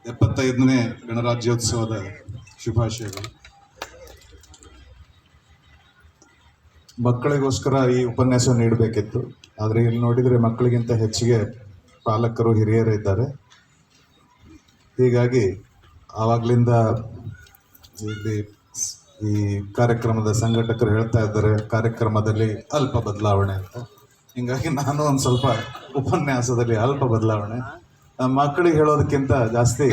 75ನೇ ಗಣರಾಜ್ಯೋತ್ಸವದ ಶುಭಾಶಯಗಳು. ಮಕ್ಕಳಿಗೋಸ್ಕರ ಈ ಉಪನ್ಯಾಸ ನೀಡಬೇಕಿತ್ತು, ಆದರೆ ಇಲ್ಲಿ ನೋಡಿದರೆ ಮಕ್ಕಳಿಗಿಂತ ಹೆಚ್ಚಿಗೆ ಪಾಲಕರು ಹಿರಿಯರು ಇದ್ದಾರೆ. ಹೀಗಾಗಿ ಆವಾಗಲಿಂದ ಇಲ್ಲಿ ಈ ಕಾರ್ಯಕ್ರಮದ ಸಂಘಟಕರು ಹೇಳ್ತಾ ಇದ್ದಾರೆ ಕಾರ್ಯಕ್ರಮದಲ್ಲಿ ಅಲ್ಪ ಬದಲಾವಣೆ ಅಂತ. ಹೀಗಾಗಿ ನಾನು ಒಂದು ಸ್ವಲ್ಪ ಉಪನ್ಯಾಸದಲ್ಲಿ ಅಲ್ಪ ಬದಲಾವಣೆ, ಮಕ್ಕಳಿಗೆ ಹೇಳೋದಕ್ಕಿಂತ ಜಾಸ್ತಿ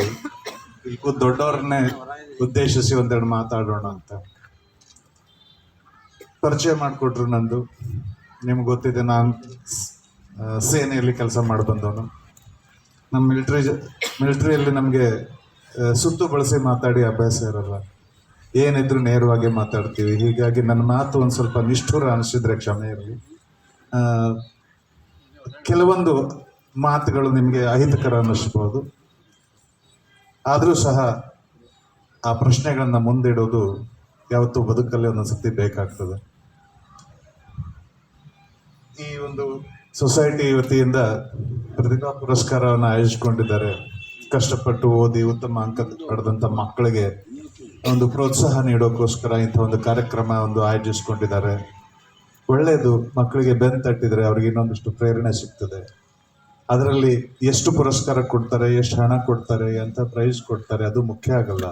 ಇಲ್ಲಿ ದೊಡ್ಡವ್ರನ್ನೇ ಉದ್ದೇಶಿಸಿ ಒಂದೆರಡು ಮಾತಾಡೋಣ ಅಂತ. ಪರಿಚಯ ಮಾಡಿಕೊಟ್ರು. ನಂದು ನಿಮ್ಗೆ ಗೊತ್ತಿದೆ, ನಾನು ಸೇನೆಯಲ್ಲಿ ಕೆಲಸ ಮಾಡಿ ಬಂದವನು. ನಮ್ಮ ಮಿಲಿಟ್ರಿಯಲ್ಲಿ ನಮಗೆ ಸುತ್ತು ಬಳಸಿ ಮಾತಾಡಿ ಅಭ್ಯಾಸ ಇರಲ್ಲ, ಏನಿದ್ರು ನೇರವಾಗಿ ಮಾತಾಡ್ತೀವಿ. ಹೀಗಾಗಿ ನನ್ನ ಮಾತು ಒಂದು ಸ್ವಲ್ಪ ನಿಷ್ಠುರ ಅನಿಸಿದ್ರೆ ಕ್ಷಮೆ ಇರಲಿ. ಕೆಲವೊಂದು ಮಾತುಗಳು ನಿಮಗೆ ಅಹಿತಕರ ಅನ್ನಿಸ್ಬೋದು, ಆದರೂ ಸಹ ಆ ಪ್ರಶ್ನೆಗಳನ್ನು ಮುಂದಿಡೋದು ಯಾವತ್ತೂ ಬದುಕಲ್ಲಿ ಒಂದೊಂದು ಸತಿ ಬೇಕಾಗ್ತದೆ. ಈ ಒಂದು ಸೊಸೈಟಿ ವತಿಯಿಂದ ಪ್ರತಿಭಾ ಪುರಸ್ಕಾರವನ್ನು ಆಯೋಜಿಸಿಕೊಂಡಿದ್ದಾರೆ. ಕಷ್ಟಪಟ್ಟು ಓದಿ ಉತ್ತಮ ಅಂಕ ಪಡೆದಂಥ ಮಕ್ಕಳಿಗೆ ಒಂದು ಪ್ರೋತ್ಸಾಹ ನೀಡೋಕ್ಕೋಸ್ಕರ ಇಂಥ ಒಂದು ಕಾರ್ಯಕ್ರಮ ಆಯೋಜಿಸ್ಕೊಂಡಿದ್ದಾರೆ. ಒಳ್ಳೆಯದು. ಮಕ್ಕಳಿಗೆ ಬೆನ್ನು ತಟ್ಟಿದರೆ ಅವ್ರಿಗೆ ಇನ್ನೊಂದಿಷ್ಟು ಪ್ರೇರಣೆ ಸಿಗ್ತದೆ. ಅದರಲ್ಲಿ ಎಷ್ಟು ಪುರಸ್ಕಾರ ಕೊಡ್ತಾರೆ, ಎಷ್ಟು ಹಣ ಕೊಡ್ತಾರೆ, ಎಂಥ ಪ್ರೈಸ್ ಕೊಡ್ತಾರೆ ಅದು ಮುಖ್ಯ ಆಗಲ್ಲ.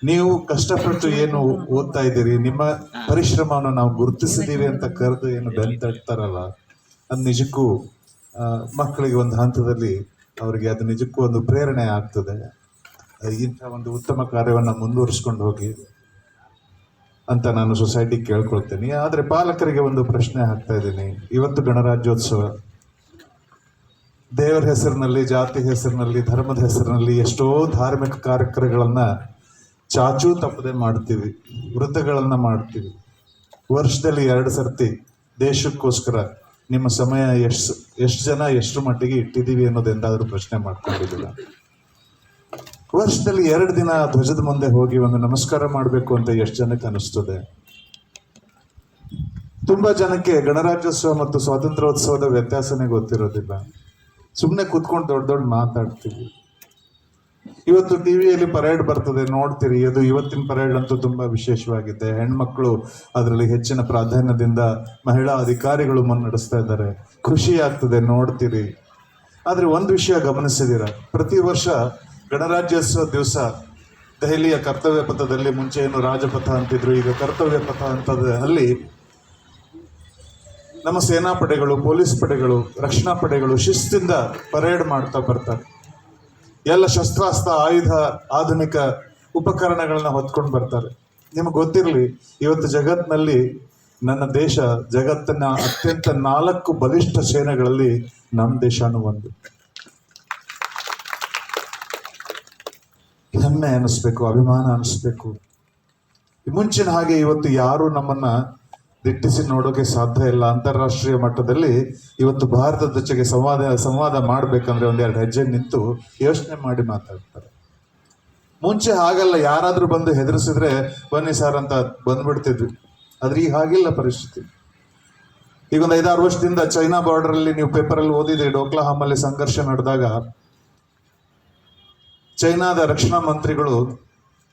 ನೀವು ಕಷ್ಟಪಟ್ಟು ಏನು ಓದ್ತಾ ಇದ್ದೀರಿ, ನಿಮ್ಮ ಪರಿಶ್ರಮವನ್ನು ನಾವು ಗುರುತಿಸಿದ್ದೀವಿ ಅಂತ ಕರೆದು ಏನು ಬೆನ್ನು ತಟ್ತಾರಲ್ಲ, ಅದು ನಿಜಕ್ಕೂ ಮಕ್ಕಳಿಗೆ ಒಂದು ಹಂತದಲ್ಲಿ ಅವರಿಗೆ ಅದು ನಿಜಕ್ಕೂ ಒಂದು ಪ್ರೇರಣೆ ಆಗ್ತದೆ. ಇಂಥ ಒಂದು ಉತ್ತಮ ಕಾರ್ಯವನ್ನು ಮುಂದುವರಿಸ್ಕೊಂಡು ಹೋಗಿ ಅಂತ ನಾನು ಸೊಸೈಟಿಗೆ ಕೇಳ್ಕೊಳ್ತೀನಿ. ಆದರೆ ಪಾಲಕರಿಗೆ ಒಂದು ಪ್ರಶ್ನೆ ಹಾಕ್ತಾ ಇದ್ದೀನಿ. ಇವತ್ತು ಗಣರಾಜ್ಯೋತ್ಸವ, ದೇವರ ಹೆಸರಿನಲ್ಲಿ, ಜಾತಿ ಹೆಸರಿನಲ್ಲಿ, ಧರ್ಮದ ಹೆಸರಿನಲ್ಲಿ ಎಷ್ಟೋ ಧಾರ್ಮಿಕ ಕಾರ್ಯಕ್ರಮಗಳನ್ನು ಚಾಚೂ ತಪ್ಪದೆ ಮಾಡ್ತೀವಿ, ವೃತ್ತಗಳನ್ನು ಮಾಡ್ತೀವಿ. ವರ್ಷದಲ್ಲಿ 2 ಸರ್ತಿ ದೇಶಕ್ಕೋಸ್ಕರ ನಿಮ್ಮ ಸಮಯ ಎಷ್ಟು ಜನ ಎಷ್ಟು ಮಟ್ಟಿಗೆ ಇಟ್ಟಿದ್ದೀವಿ ಅನ್ನೋದೆಂದಾದರೂ ಪ್ರಶ್ನೆ ಮಾಡ್ಕೊಂಡಿದ್ದೀರ? ವರ್ಷದಲ್ಲಿ 2 ದಿನ ಧ್ವಜದ ಮುಂದೆ ಹೋಗಿ ಒಂದು ನಮಸ್ಕಾರ ಮಾಡಬೇಕು ಅಂತ ಎಷ್ಟು ಜನಕ್ಕೆ ಅನಿಸ್ತದೆ? ತುಂಬಾ ಜನಕ್ಕೆ ಗಣರಾಜ್ಯೋತ್ಸವ ಮತ್ತು ಸ್ವಾತಂತ್ರ್ಯೋತ್ಸವದ ವ್ಯತ್ಯಾಸನೇ ಗೊತ್ತಿರೋದಿಲ್ಲ. ಸುಮ್ಮನೆ ಕೂತ್ಕೊಂಡು ದೊಡ್ಡ ದೊಡ್ಡ ಮಾತಾಡ್ತೀವಿ. ಇವತ್ತು ಟಿವಿಯಲ್ಲಿ ಪರೇಡ್ ಬರ್ತದೆ, ನೋಡ್ತೀರಿ. ಅದು ಇವತ್ತಿನ ಪರೇಡ್ ಅಂತೂ ತುಂಬಾ ವಿಶೇಷವಾಗಿದೆ. ಹೆಣ್ಮಕ್ಳು ಅದರಲ್ಲಿ ಹೆಚ್ಚಿನ ಪ್ರಾಧಾನ್ಯದಿಂದ ಮಹಿಳಾ ಅಧಿಕಾರಿಗಳು ಮುನ್ನಡೆಸ್ತಾ ಇದ್ದಾರೆ. ಖುಷಿ ಆಗ್ತದೆ, ನೋಡ್ತೀರಿ. ಆದ್ರೆ ಒಂದು ವಿಷಯ ಗಮನಿಸಿದೀರ? ಪ್ರತಿ ವರ್ಷ ಗಣರಾಜ್ಯೋತ್ಸವ ದಿವಸ ದೆಹಲಿಯ ಕರ್ತವ್ಯ ಪಥದಲ್ಲಿ, ಮುಂಚೆ ಏನು ರಾಜಪಥ ಅಂತಿದ್ರು, ಈಗ ಕರ್ತವ್ಯ ಪಥ ಅಂತದ ಅಲ್ಲಿ ನಮ್ಮ ಸೇನಾ ಪಡೆಗಳು, ಪೊಲೀಸ್ ಪಡೆಗಳು, ರಕ್ಷಣಾ ಪಡೆಗಳು ಶಿಸ್ತಿಂದ ಪರೇಡ್ ಮಾಡ್ತಾ ಬರ್ತಾರೆ. ಎಲ್ಲ ಶಸ್ತ್ರಾಸ್ತ್ರ, ಆಯುಧ, ಆಧುನಿಕ ಉಪಕರಣಗಳನ್ನ ಹೊತ್ಕೊಂಡು ಬರ್ತಾರೆ. ನಿಮಗೆ ಗೊತ್ತಿರಲಿ, ಇವತ್ತು ಜಗತ್ತಿನಲ್ಲಿ ನನ್ನ ದೇಶ ಜಗತ್ತಿನ ಅತ್ಯಂತ 4 ಬಲಿಷ್ಠ ಸೇನೆಗಳಲ್ಲಿ ನಮ್ಮ ದೇಶನೂ ಒಂದು. ಹೆಮ್ಮೆ ಅನಿಸ್ಬೇಕು, ಅಭಿಮಾನ ಅನಿಸ್ಬೇಕು. ಮುಂಚಿನ ಹಾಗೆ ಇವತ್ತು ಯಾರು ನಮ್ಮನ್ನ ದಿಟ್ಟಿಸಿ ನೋಡೋಕೆ ಸಾಧ್ಯ ಇಲ್ಲ. ಅಂತಾರಾಷ್ಟ್ರೀಯ ಮಟ್ಟದಲ್ಲಿ ಇವತ್ತು ಭಾರತದ ಜೊತೆಗೆ ಸಂವಾದ ಮಾಡ್ಬೇಕಂದ್ರೆ 1-2 ಹೆಜ್ಜೆ ನಿಂತು ಯೋಚನೆ ಮಾಡಿ ಮಾತಾಡ್ತಾರೆ. ಮುಂಚೆ ಹಾಗಲ್ಲ, ಯಾರಾದ್ರೂ ಬಂದು ಹೆದರಿಸಿದ್ರೆ ಬನ್ನಿ ಸರ್ ಅಂತ ಬಂದ್ಬಿಡ್ತಿದ್ವಿ. ಆದ್ರೆ ಈಗ ಹಾಗಿಲ್ಲ ಪರಿಸ್ಥಿತಿ. ಈಗ ಒಂದು 5-6 ವರ್ಷದಿಂದ ಚೈನಾ ಬಾರ್ಡರ್ ಅಲ್ಲಿ ನೀವು ಪೇಪರಲ್ಲಿ ಓದಿದ್ರಿ, ಡೋಕ್ಲಾಹಾಮಲ್ಲಿ ಸಂಘರ್ಷ ನಡೆದಾಗ ಚೈನಾದ ರಕ್ಷಣಾ ಮಂತ್ರಿಗಳು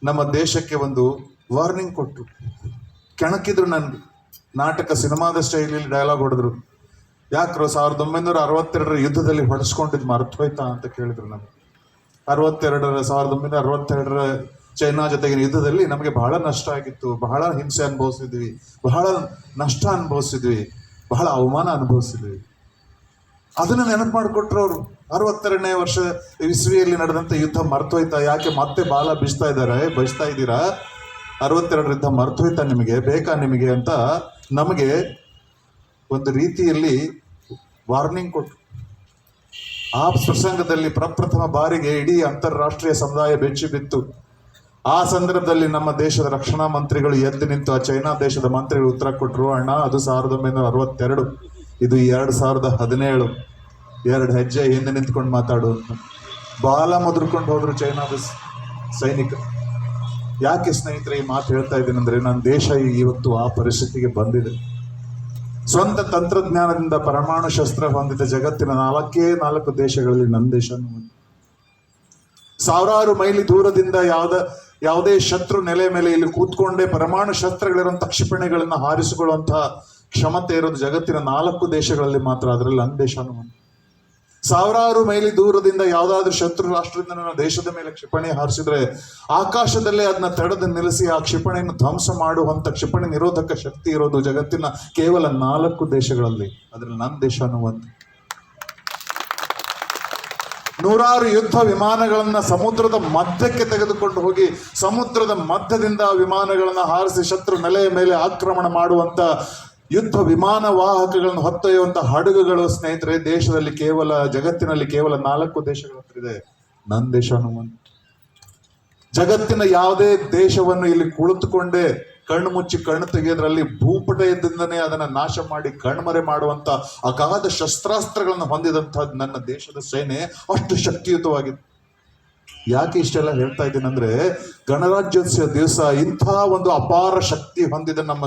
ನಮ್ಮ ದೇಶಕ್ಕೆ ಒಂದು ವಾರ್ನಿಂಗ್ ಕೊಟ್ಟರು. ಕೆಣಕಿದ್ರು. ನನ್ಗೆ ನಾಟಕ ಸಿನಿಮಾದ ಸ್ಟೈಲಲ್ಲಿ ಡೈಲಾಗ್ ಹೊಡೆದ್ರು. ಯಾಕ್ರೋ 1962 ಯುದ್ಧದಲ್ಲಿ ಹೊಡೆಸ್ಕೊಂಡಿದ್ದು ಮರ್ತು ಹೋಯ್ತಾ ಅಂತ ಕೇಳಿದ್ರು. ನಮ್ಗೆ 1962 ಚೈನಾ ಜೊತೆಗಿನ ಯುದ್ಧದಲ್ಲಿ ನಮಗೆ ಬಹಳ ನಷ್ಟ ಆಗಿತ್ತು, ಬಹಳ ಹಿಂಸೆ ಅನುಭವಿಸಿದ್ವಿ, ಬಹಳ ನಷ್ಟ ಅನುಭವಿಸಿದ್ವಿ, ಬಹಳ ಅವಮಾನ ಅನುಭವಿಸಿದ್ವಿ. ಅದನ್ನ ನೆನಪು ಮಾಡಿಕೊಟ್ರು ಅವರು. 62ನೇ ವರ್ಷ ಇಸ್ವಿಯಲ್ಲಿ ನಡೆದಂತ ಯುದ್ಧ ಮರ್ತೋಯ್ತಾ? ಯಾಕೆ ಮತ್ತೆ ಬಾಲ ಬೀಸ್ತಾ ಇದ್ದೀರಾ? 62 ಯುದ್ಧ ಮರ್ತೋಯ್ತಾ ನಿಮಗೆ? ಬೇಕಾ ನಿಮಗೆ ಅಂತ ನಮಗೆ ಒಂದು ರೀತಿಯಲ್ಲಿ ವಾರ್ನಿಂಗ್ ಕೊಟ್ಟರು. ಆ ಪ್ರಸಂಗದಲ್ಲಿ ಪ್ರಪ್ರಥಮ ಬಾರಿಗೆ ಇಡೀ ಅಂತಾರಾಷ್ಟ್ರೀಯ ಸಮುದಾಯ ಬೆಚ್ಚಿ ಬಿತ್ತು. ಆ ಸಂದರ್ಭದಲ್ಲಿ ನಮ್ಮ ದೇಶದ ರಕ್ಷಣಾ ಮಂತ್ರಿಗಳು ಎದ್ದು ನಿಂತು ಆ ಚೈನಾ ದೇಶದ ಮಂತ್ರಿಗಳು ಉತ್ತರ ಕೊಟ್ಟರು, ಅಣ್ಣ ಅದು 1962, ಇದು 2017, 2 ಹೆಜ್ಜೆ ಹಿಂದೆ ನಿಂತ್ಕೊಂಡು ಮಾತಾಡು ಅಂತ ಬಾಲ ಮುದ್ರಕೊಂಡು ಹೋದ್ರು ಚೈನಾದ ಸೈನಿಕರು. ಯಾಕೆ ಸ್ನೇಹಿತರೆ ಈ ಮಾತು ಹೇಳ್ತಾ ಇದ್ದೀನಿ ಅಂದ್ರೆ, ನನ್ನ ದೇಶ ಇವತ್ತು ಆ ಪರಿಸ್ಥಿತಿಗೆ ಬಂದಿದೆ. ಸ್ವಂತ ತಂತ್ರಜ್ಞಾನದಿಂದ ಪರಮಾಣು ಶಸ್ತ್ರ ಹೊಂದಿದ ಜಗತ್ತಿನ 4 ದೇಶಗಳಲ್ಲಿ ನನ್ನ ದೇಶನೂ ಒಂದು. ಸಾವಿರಾರು ಮೈಲಿ ದೂರದಿಂದ ಯಾವುದೇ ಶತ್ರು ನೆಲೆ ಮೇಲೆ ಇಲ್ಲಿ ಕೂತ್ಕೊಂಡೇ ಪರಮಾಣು ಶಸ್ತ್ರಗಳಿರುವಂತಹ ಕ್ಷಿಪಣಿಗಳನ್ನ ಹಾರಿಸಿಕೊಳ್ಳುವಂತಹ ಕ್ಷಮತೆ ಇರೋದು ಜಗತ್ತಿನ 4 ದೇಶಗಳಲ್ಲಿ ಮಾತ್ರ. ಅದರಲ್ಲಿ ನನ್ನ ದೇಶನೂ ಒಂದು. ಸಾವಿರಾರು ಮೈಲಿ ದೂರದಿಂದ ಯಾವುದಾದ್ರೂ ಶತ್ರು ರಾಷ್ಟ್ರದಿಂದ ನನ್ನ ದೇಶದ ಮೇಲೆ ಕ್ಷಿಪಣಿ ಹಾರಿಸಿದ್ರೆ ಆಕಾಶದಲ್ಲೇ ಅದನ್ನ ತಡೆದು ನಿಲ್ಲಿಸಿ ಆ ಕ್ಷಿಪಣಿಯನ್ನು ಧ್ವಂಸ ಮಾಡುವಂತ ಕ್ಷಿಪಣಿ ನಿರೋಧಕ ಶಕ್ತಿ ಇರೋದು ಜಗತ್ತಿನ ಕೇವಲ 4 ದೇಶಗಳಲ್ಲಿ. ಅದರಲ್ಲಿ ನನ್ನ ದೇಶನೂ ಒಂದು. ನೂರಾರು ಯುದ್ಧ ವಿಮಾನಗಳನ್ನ ಸಮುದ್ರದ ಮಧ್ಯಕ್ಕೆ ತೆಗೆದುಕೊಂಡು ಹೋಗಿ ಸಮುದ್ರದ ಮಧ್ಯದಿಂದ ವಿಮಾನಗಳನ್ನ ಹಾರಿಸಿ ಶತ್ರು ನೆಲೆಯ ಮೇಲೆ ಆಕ್ರಮಣ ಮಾಡುವಂತ ಯುದ್ಧ ವಿಮಾನ ವಾಹಕಗಳನ್ನು ಹೊತ್ತೊಯ್ಯುವಂತ ಹಡಗುಗಳು ಸ್ನೇಹಿತರೆ ಜಗತ್ತಿನಲ್ಲಿ ಕೇವಲ 4 ದೇಶಗಳ ಹತ್ರ ಇದೆ. ನನ್ನ ದೇಶನೂ ಒಂದು. ಜಗತ್ತಿನ ಯಾವುದೇ ದೇಶವನ್ನು ಇಲ್ಲಿ ಕುಳಿತುಕೊಂಡೇ ಕಣ್ಣು ಮುಚ್ಚಿ ಕಣ್ಣು ತೆಗೆಯೋದ್ರಲ್ಲಿ ಭೂಪಟದಿಂದನೇ ಅದನ್ನ ನಾಶ ಮಾಡಿ ಕಣ್ಮರೆ ಮಾಡುವಂತ ಅಗಾಧ ಶಸ್ತ್ರಾಸ್ತ್ರಗಳನ್ನು ಹೊಂದಿದಂತಹ ನನ್ನ ದೇಶದ ಸೇನೆ ಅಷ್ಟು ಶಕ್ತಿಯುತವಾಗಿದೆ. ಯಾಕೆ ಇಷ್ಟೆಲ್ಲ ಹೇಳ್ತಾ ಇದ್ದೀನಿ ಅಂದ್ರೆ, ಗಣರಾಜ್ಯೋತ್ಸವ ದಿವಸ ಇಂಥ ಒಂದು ಅಪಾರ ಶಕ್ತಿ ಹೊಂದಿದ ನಮ್ಮ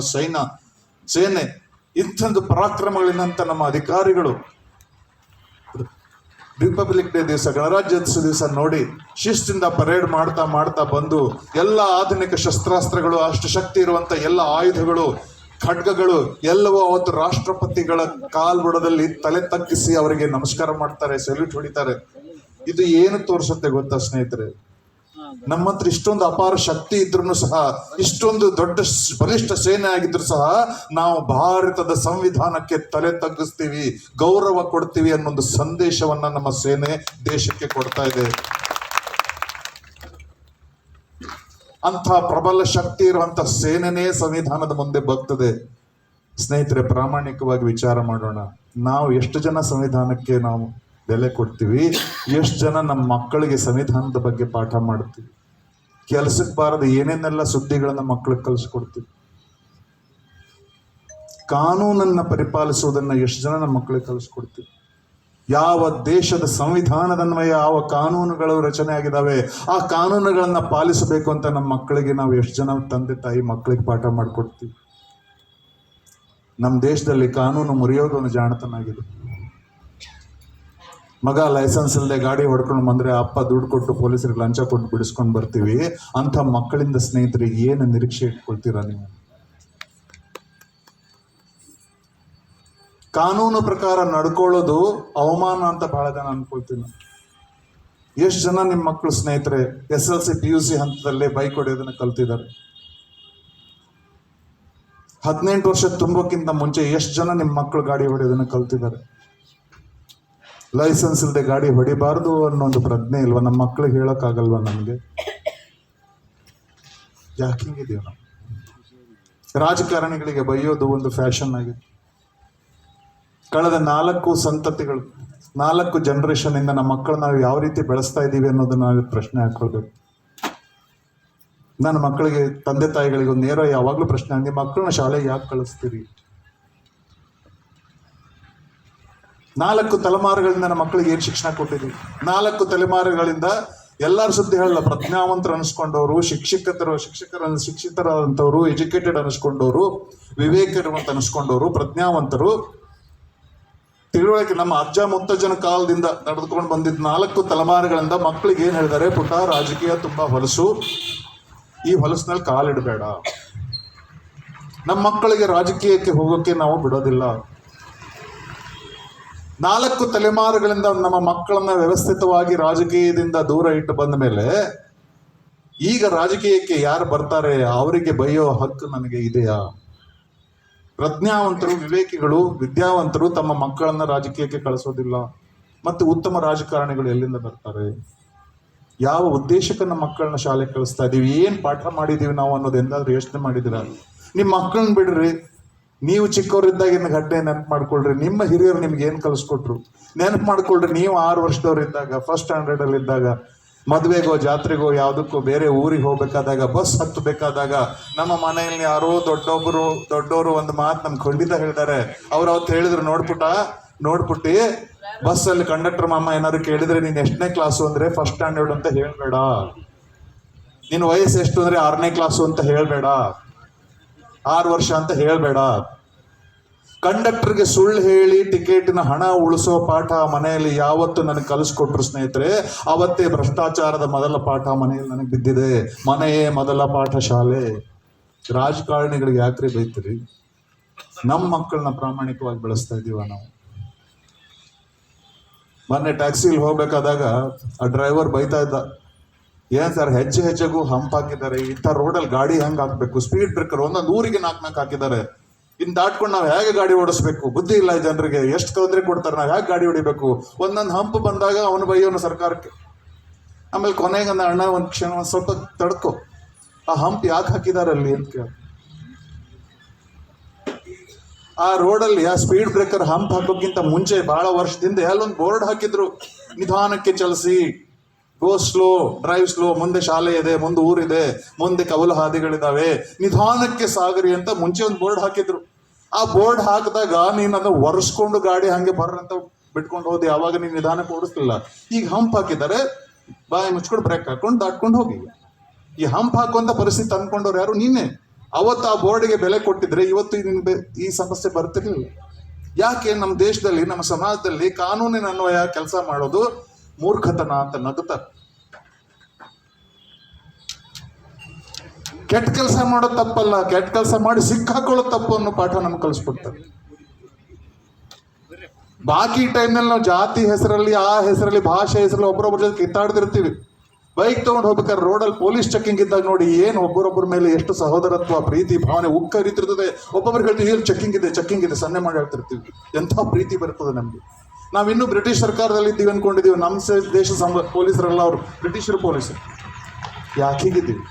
ಸೇನೆ, ಇಂಥೊಂದು ಪರಾಕ್ರಮಗಳಿನಂತ ನಮ್ಮ ಅಧಿಕಾರಿಗಳು ರಿಪಬ್ಲಿಕ್ ಡೇ ದಿವಸ, ಗಣರಾಜ್ಯೋತ್ಸವ ದಿವಸ ನೋಡಿ ಶಿಸ್ತಿಂದ ಪರೇಡ್ ಮಾಡ್ತಾ ಬಂದು ಎಲ್ಲ ಆಧುನಿಕ ಶಸ್ತ್ರಾಸ್ತ್ರಗಳು, ಅಷ್ಟು ಶಕ್ತಿ ಇರುವಂತ ಎಲ್ಲ ಆಯುಧಗಳು, ಖಡ್ಗಗಳು ಎಲ್ಲವೂ ಅವತ್ತು ರಾಷ್ಟ್ರಪತಿಗಳ ಕಾಲ್ಬುಡದಲ್ಲಿ ತಲೆ ತಗ್ಗಿಸಿ ಅವರಿಗೆ ನಮಸ್ಕಾರ ಮಾಡ್ತಾರೆ, ಸೆಲ್ಯೂಟ್ ಹೊಡಿತಾರೆ. ಇದು ಏನು ತೋರಿಸುತ್ತೆ ಗೊತ್ತಾ ಸ್ನೇಹಿತರೆ? ನಮ್ಮ ಹತ್ರ ಇಷ್ಟೊಂದು ಅಪಾರ ಶಕ್ತಿ ಇದ್ರೂ ಸಹ, ಇಷ್ಟೊಂದು ದೊಡ್ಡ ಬಲಿಷ್ಠ ಸೇನೆ ಆಗಿದ್ರು ಸಹ ನಾವು ಭಾರತದ ಸಂವಿಧಾನಕ್ಕೆ ತಲೆ ತಗ್ಗಿಸ್ತೀವಿ, ಗೌರವ ಕೊಡ್ತೀವಿ ಅನ್ನೊಂದು ಸಂದೇಶವನ್ನ ನಮ್ಮ ಸೇನೆ ದೇಶಕ್ಕೆ ಕೊಡ್ತಾ ಇದೆ. ಅಂಥ ಪ್ರಬಲ ಶಕ್ತಿ ಇರುವಂತ ಸೇನೆನೇ ಸಂವಿಧಾನದ ಮುಂದೆ ಬಗ್ತದೆ. ಸ್ನೇಹಿತರೆ, ಪ್ರಾಮಾಣಿಕವಾಗಿ ವಿಚಾರ ಮಾಡೋಣ. ನಾವು ಎಷ್ಟು ಜನ ಸಂವಿಧಾನಕ್ಕೆ ನಾವು ಬೆಲೆ ಕೊಡ್ತೀವಿ? ಎಷ್ಟು ಜನ ನಮ್ಮ ಮಕ್ಕಳಿಗೆ ಸಂವಿಧಾನದ ಬಗ್ಗೆ ಪಾಠ ಮಾಡ್ತೀವಿ? ಕೆಲಸಕ್ಕೆ ಬಾರದ ಏನೇನೆಲ್ಲ ಸುದ್ದಿಗಳನ್ನ ಮಕ್ಕಳಿಗೆ ಕಲಿಸ್ಕೊಡ್ತೀವಿ? ಕಾನೂನನ್ನ ಪರಿಪಾಲಿಸುವುದನ್ನ ಎಷ್ಟು ಜನ ನಮ್ಮ ಮಕ್ಕಳಿಗೆ ಕಲಿಸ್ಕೊಡ್ತೀವಿ? ಯಾವ ದೇಶದ ಸಂವಿಧಾನದನ್ವಯ ಯಾವ ಕಾನೂನುಗಳು ರಚನೆ ಆಗಿದಾವೆ ಆ ಕಾನೂನುಗಳನ್ನ ಪಾಲಿಸಬೇಕು ಅಂತ ನಮ್ಮ ಮಕ್ಕಳಿಗೆ ನಾವು ಎಷ್ಟು ಜನ ತಂದೆ ತಾಯಿ ಮಕ್ಕಳಿಗೆ ಪಾಠ ಮಾಡಿಕೊಡ್ತೀವಿ? ನಮ್ಮ ದೇಶದಲ್ಲಿ ಕಾನೂನು ಮುರಿಯೋದು ಒಂದು ಜಾಣತನಾಗಿದೆ. ಮಗ ಲೈಸೆನ್ಸ್ ಇಲ್ಲದೆ ಗಾಡಿ ಹೊಡ್ಕೊಂಡು ಬಂದ್ರೆ ಅಪ್ಪ ದುಡ್ಡು ಕೊಟ್ಟು ಪೊಲೀಸರಿಗೆ ಲಂಚ ಕೊಟ್ಟು ಬಿಡಿಸ್ಕೊಂಡು ಬರ್ತೀವಿ. ಅಂಥ ಮಕ್ಕಳಿಂದ ಸ್ನೇಹಿತರಿಗೆ ಏನು ನಿರೀಕ್ಷೆ ಇಟ್ಕೊಳ್ತೀರಾ ನೀವು? ಕಾನೂನು ಪ್ರಕಾರ ನಡ್ಕೊಳ್ಳೋದು ಅವಮಾನ ಅಂತ ಬಹಳ ಜನ ಅನ್ಕೊಳ್ತೀನಿ. ಎಷ್ಟು ಜನ ನಿಮ್ಮ ಮಕ್ಕಳು ಸ್ನೇಹಿತರೆ SLC PUC ಹಂತದಲ್ಲೇ ಬೈಕ್ ಹೊಡೆಯೋದನ್ನ ಕಲ್ತಿದ್ದಾರೆ? 18 ವರ್ಷ ತುಂಬೋಕ್ಕಿಂತ ಮುಂಚೆ ಎಷ್ಟು ಜನ ನಿಮ್ಮ ಮಕ್ಕಳು ಗಾಡಿ ಹೊಡೆಯೋದನ್ನ ಕಲ್ತಿದ್ದಾರೆ? ಲೈಸೆನ್ಸ್ ಇಲ್ಲದೆ ಗಾಡಿ ಹೊಡಿಬಾರ್ದು ಅನ್ನೋ ಒಂದು ಪ್ರಜ್ಞೆ ಇಲ್ವಾ ನಮ್ಮ ಮಕ್ಕಳಿಗೆ? ಹೇಳೋಕ್ಕಾಗಲ್ವಾ ನಮಗೆ? ಯಾಕೆ ಹಿಂಗಿದೀವಿ ನಾವು? ರಾಜಕಾರಣಿಗಳಿಗೆ ಬೈಯೋದು ಒಂದು ಫ್ಯಾಷನ್ ಆಗಿದೆ. ಕಳೆದ 4 ಸಂತತಿಗಳು, 4 ಜನರೇಷನ್ ಇಂದ ನಮ್ಮ ಮಕ್ಕಳು ನಾವು ಯಾವ ರೀತಿ ಬೆಳೆಸ್ತಾ ಇದ್ದೀವಿ ಅನ್ನೋದನ್ನ ನಾವು ಪ್ರಶ್ನೆ ಹಾಕೊಳ್ಬೇಕು. ನನ್ನ ಮಕ್ಕಳಿಗೆ, ತಂದೆ ತಾಯಿಗಳಿಗೆ ಒಂದು ನೇರ ಯಾವಾಗ್ಲೂ ಪ್ರಶ್ನೆ, ನಿಮ್ಮ ಮಕ್ಕಳನ್ನ ಶಾಲೆಗೆ ಯಾಕೆ ಕಳಿಸ್ತೀರಿ? 4 ತಲೆಮಾರುಗಳಿಂದ ನಮ್ಮ ಮಕ್ಕಳಿಗೆ ಏನು ಶಿಕ್ಷಣ ಕೊಟ್ಟಿದ್ದೀವಿ? 4 ತಲೆಮಾರುಗಳಿಂದ ಎಲ್ಲರ ಸುದ್ದಿ ಹೇಳಲ್ಲ, ಪ್ರಜ್ಞಾವಂತರು ಅನಿಸ್ಕೊಂಡವರು, ಶಿಕ್ಷಿತರಾದಂಥವ್ರು, ಎಜುಕೇಟೆಡ್ ಅನಿಸ್ಕೊಂಡವರು, ವಿವೇಕವಂತ ಅನಿಸ್ಕೊಂಡವರು, ಪ್ರಜ್ಞಾವಂತರು, ತಿಳುವಳಿಕೆ ನಮ್ಮ ಅಜ್ಜ ಮುತ್ತಜ್ಜನ ಕಾಲದಿಂದ ನಡೆದುಕೊಂಡು ಬಂದಿದ್ದ 4 ತಲೆಮಾರುಗಳಿಂದ ಮಕ್ಕಳಿಗೆ ಏನ್ ಹೇಳಿದ್ದಾರೆ? ಪುಟ್ಟ, ರಾಜಕೀಯ ತುಂಬಾ ಹೊಲಸು, ಈ ಹೊಲಸಿನಲ್ಲಿ ಕಾಲಿಡಬೇಡ. ನಮ್ಮ ಮಕ್ಕಳಿಗೆ ರಾಜಕೀಯಕ್ಕೆ ಹೋಗೋಕೆ ನಾವು ಬಿಡೋದಿಲ್ಲ. 4 ತಲೆಮಾರುಗಳಿಂದ ನಮ್ಮ ಮಕ್ಕಳನ್ನ ವ್ಯವಸ್ಥಿತವಾಗಿ ರಾಜಕೀಯದಿಂದ ದೂರ ಇಟ್ಟು ಬಂದ ಮೇಲೆ ಈಗ ರಾಜಕೀಯಕ್ಕೆ ಯಾರು ಬರ್ತಾರೆ ಅವರಿಗೆ ಬೈಯೋ ಹಕ್ಕು ನನಗೆ ಇದೆಯಾ? ಪ್ರಜ್ಞಾವಂತರು, ವಿವೇಕಿಗಳು, ವಿದ್ಯಾವಂತರು ತಮ್ಮ ಮಕ್ಕಳನ್ನ ರಾಜಕೀಯಕ್ಕೆ ಕಳಿಸೋದಿಲ್ಲ. ಮತ್ತು ಉತ್ತಮ ರಾಜಕಾರಣಿಗಳು ಎಲ್ಲಿಂದ ಬರ್ತಾರೆ? ಯಾವ ಉದ್ದೇಶಕ್ಕೆ ನಮ್ಮ ಮಕ್ಕಳನ್ನ ಶಾಲೆಗೆ ಕಳಿಸ್ತಾ ಇದೀವಿ? ಏನ್ ಪಾಠ ಮಾಡಿದೀವಿ ನಾವು ಅನ್ನೋದು ಎಂದಾದ್ರೂ ಯೋಚನೆ ಮಾಡಿದಿರ? ನಿಮ್ಮ ಮಕ್ಕಳನ್ನ ಬಿಡ್ರಿ, ನೀವು ಚಿಕ್ಕವರಿದ್ದಾಗಿನ ಘಟನೆ ನೆನಪು ಮಾಡ್ಕೊಳ್ರಿ. ನಿಮ್ಮ ಹಿರಿಯರು ನಿಮ್ಗೆ ಏನ್ ಕಲಿಸ್ಕೊಟ್ರು ನೆನಪು ಮಾಡ್ಕೊಳ್ರಿ. ನೀವು 6 ವರ್ಷದವ್ರು ಇದ್ದಾಗ, ಫಸ್ಟ್ ಸ್ಟ್ಯಾಂಡರ್ಡ್ ಅಲ್ಲಿ ಇದ್ದಾಗ, ಮದ್ವೆಗೋ ಜಾತ್ರೆಗೋ ಯಾವುದಕ್ಕೋ ಬೇರೆ ಊರಿಗೆ ಹೋಗ್ಬೇಕಾದಾಗ, ಬಸ್ ಹತ್ತಬೇಕಾದಾಗ ನಮ್ಮ ಮನೆಯಲ್ಲಿ ಯಾರೋ ದೊಡ್ಡವರು ಒಂದು ಮಾತು ನಮ್ಗೆ ಖಂಡಿತ ಹೇಳಿದ್ದಾರೆ. ಅವ್ರು ಅವತ್ತು ಹೇಳಿದ್ರು, ನೋಡ್ಪುಟ್ಟಿ ಬಸ್ ಅಲ್ಲಿ ಕಂಡಕ್ಟರ್ ಮಾಮ ಏನಾದ್ರು ಕೇಳಿದ್ರೆ ನೀನ್ ಎಷ್ಟನೇ ಕ್ಲಾಸು ಅಂದ್ರೆ ಫಸ್ಟ್ ಸ್ಟ್ಯಾಂಡರ್ಡ್ ಅಂತ ಹೇಳ್ಬೇಡ, ನಿನ್ ವಯಸ್ಸು ಎಷ್ಟು ಅಂದ್ರೆ 6ನೇ ಕ್ಲಾಸು ಅಂತ ಹೇಳ್ಬೇಡ, 6 ವರ್ಷ ಅಂತ ಹೇಳ್ಬೇಡ. ಕಂಡಕ್ಟರ್ಗೆ ಸುಳ್ಳು ಹೇಳಿ ಟಿಕೆಟಿನ ಹಣ ಉಳಿಸೋ ಪಾಠ ಮನೆಯಲ್ಲಿ ಯಾವತ್ತು ನನಗೆ ಕಲಿಸ್ಕೊಟ್ರು ಸ್ನೇಹಿತರೆ, ಅವತ್ತೇ ಭ್ರಷ್ಟಾಚಾರದ ಮೊದಲ ಪಾಠ ಮನೆಯಲ್ಲಿ ನನಗೆ ಬಿದ್ದಿದೆ. ಮನೆಯೇ ಮೊದಲ ಪಾಠ ಶಾಲೆ. ರಾಜಕಾರಣಿಗಳಿಗೆ ಯಾಕ್ರಿ ಬೈತೀರಿ? ನಮ್ಮ ಮಕ್ಕಳನ್ನ ಪ್ರಾಮಾಣಿಕವಾಗಿ ಬೆಳೆಸ್ತಾ ಇದೀವ ನಾವು? ಮೊನ್ನೆ ಟ್ಯಾಕ್ಸಿಲಿ ಹೋಗ್ಬೇಕಾದಾಗ ಆ ಡ್ರೈವರ್ ಬೈತಾ ಇದ್ದ, ಏನ್ ಸರ್ ಹೆಜ್ಜೆ ಹೆಜ್ಜೆಗೂ ಹಂಪ್ ಹಾಕಿದ್ದಾರೆ, ಇಂಥ ರೋಡಲ್ಲಿ ಗಾಡಿ ಹೆಂಗ್ ಹಾಕ್ಬೇಕು, ಸ್ಪೀಡ್ ಬ್ರೇಕರ್ ಒಂದೊಂದು ಊರಿಗೆ 4 ಹಾಕಿದ್ದಾರೆ, ಇನ್ ದಾಟ್ಕೊಂಡು ನಾವು ಹೇಗೆ ಗಾಡಿ ಓಡಿಸ್ಬೇಕು, ಬುದ್ಧಿ ಇಲ್ಲ ಜನರಿಗೆ, ಎಷ್ಟು ತೊಂದರೆ ಕೊಡ್ತಾರೆ, ನಾವು ಹೇಗೆ ಗಾಡಿ ಹೊಡಿಬೇಕು. ಒಂದೊಂದು ಹಂಪ್ ಬಂದಾಗ ಅವನು ಬೈಯೋನು ಸರ್ಕಾರಕ್ಕೆ. ಆಮೇಲೆ ಕೊನೆಗೆ ಅಣ್ಣ ಒಂದು ಕ್ಷಣ ಒಂದು ಸ್ವಲ್ಪ ತಡ್ಕೊ, ಆ ಹಂಪ್ ಯಾಕೆ ಹಾಕಿದಾರೆ ಅಲ್ಲಿ ಅಂತ ಕೇಳ. ಆ ರೋಡಲ್ಲಿ ಆ ಸ್ಪೀಡ್ ಬ್ರೇಕರ್ ಹಂಪ್ ಹಾಕೋಕ್ಕಿಂತ ಮುಂಚೆ ಬಹಳ ವರ್ಷದಿಂದ ಅಲ್ಲೊಂದು ಬೋರ್ಡ್ ಹಾಕಿದ್ರು, ನಿಧಾನಕ್ಕೆ ಚಲಿಸಿ, ಗೋ ಸ್ಲೋ, ಡ್ರೈವ್ ಸ್ಲೋ, ಮುಂದೆ ಶಾಲೆ ಇದೆ, ಮುಂದೆ ಊರಿದೆ, ಮುಂದೆ ಕವಲು ಹಾದಿಗಳಿದಾವೆ, ನಿಧಾನಕ್ಕೆ ಸಾಗರಿ ಅಂತ ಮುಂಚೆ ಒಂದು ಬೋರ್ಡ್ ಹಾಕಿದ್ರು. ಆ ಬೋರ್ಡ್ ಹಾಕಿದಾಗ ನೀನು ಅದನ್ನ ಒರೆಸ್ಕೊಂಡು ಗಾಡಿ ಹಂಗೆ ಬರ್ರಂತ ಬಿಟ್ಕೊಂಡು ಹೋದಿ, ಅವಾಗ ನೀನು ನಿಧಾನಕ್ಕೆ ಓಡಿಸ್ಲಿಲ್ಲ. ಈಗ ಹಂಪ್ ಹಾಕಿದ್ದಾರೆ, ಬಾಯಿ ಮುಚ್ಕೊಂಡು ಬ್ರೇಕ್ ಹಾಕೊಂಡು ದಾಟ್ಕೊಂಡು ಹೋಗಿ. ಈ ಹಂಪ್ ಹಾಕುವಂತ ಪರಿಸ್ಥಿತಿ ತಂದ್ಕೊಂಡವ್ರು ಯಾರು? ನೀನೆ. ಅವತ್ತು ಆ ಬೋರ್ಡ್ಗೆ ಬೆಲೆ ಕೊಟ್ಟಿದ್ರೆ ಇವತ್ತು ನಿನ್ಗೆ ಈ ಸಮಸ್ಯೆ ಬರ್ತಿರ್ಲಿಲ್ಲ. ಯಾಕೆ? ನಮ್ಮ ದೇಶದಲ್ಲಿ, ನಮ್ಮ ಸಮಾಜದಲ್ಲಿ ಕಾನೂನಿನ ಅನ್ವಯ ಕೆಲಸ ಮಾಡೋದು ಮೂರ್ಖತನ ಅಂತ ನಗುತ್ತಾರೆ. ಕೆಟ್ಟ ಕೆಲಸ ಮಾಡೋದು ತಪ್ಪಲ್ಲ, ಕೆಟ್ಟ ಕೆಲಸ ಮಾಡಿ ಸಿಕ್ಕಾಕೊಳ್ಳೋದು ತಪ್ಪು ಅನ್ನೋ ಪಾಠ ನಮ್ಗೆ ಕಲಿಸ್ಕೊಡ್ತಾರೆ. ಬಾಕಿ ಟೈಮ್ನಲ್ಲಿ ನಾವು ಜಾತಿ ಹೆಸರಲ್ಲಿ, ಆ ಹೆಸರಲ್ಲಿ, ಭಾಷೆ ಹೆಸರಲ್ಲಿ ಒಬ್ಬರೊಬ್ಬರ ಜೊತೆ ಕಿತ್ತಾಡ್ತಿರ್ತೀವಿ. ಬೈಕ್ ತಗೊಂಡು ಹೋಗ್ಬೇಕಾದ್ರೆ ರೋಡಲ್ಲಿ ಪೊಲೀಸ್ ಚೆಕಿಂಗ್ ಇದ್ದಾಗ ನೋಡಿ, ಏನು ಒಬ್ಬರೊಬ್ಬರ ಮೇಲೆ ಎಷ್ಟು ಸಹೋದರತ್ವ, ಪ್ರೀತಿ ಭಾವನೆ ಉಕ್ಕರಿತಿರ್ತದೆ. ಒಬ್ಬೊಬ್ರಿಗೆ ಹೇಳ್ತೀವಿ ಏನು ಚೆಕಿಂಗ್ ಇದೆ ಸನ್ನೆ ಮಾಡಿ ಹೇಳ್ತಿರ್ತೀವಿ. ಎಂಥ ಪ್ರೀತಿ ಬರ್ತದೆ ನಮ್ಗೆ. ನಾವಿನ್ನೂ ಬ್ರಿಟಿಷ್ ಸರ್ಕಾರದಲ್ಲಿ ಇದ್ದೀವಿ ಅನ್ಕೊಂಡಿದ್ದೀವಿ. ನಮ್ಮ ದೇಶ ಪೊಲೀಸರೆಲ್ಲ ಅವರು ಬ್ರಿಟಿಷರು ಪೊಲೀಸರು. ಯಾಕೆ ಹೀಗಿದ್ದೀವಿ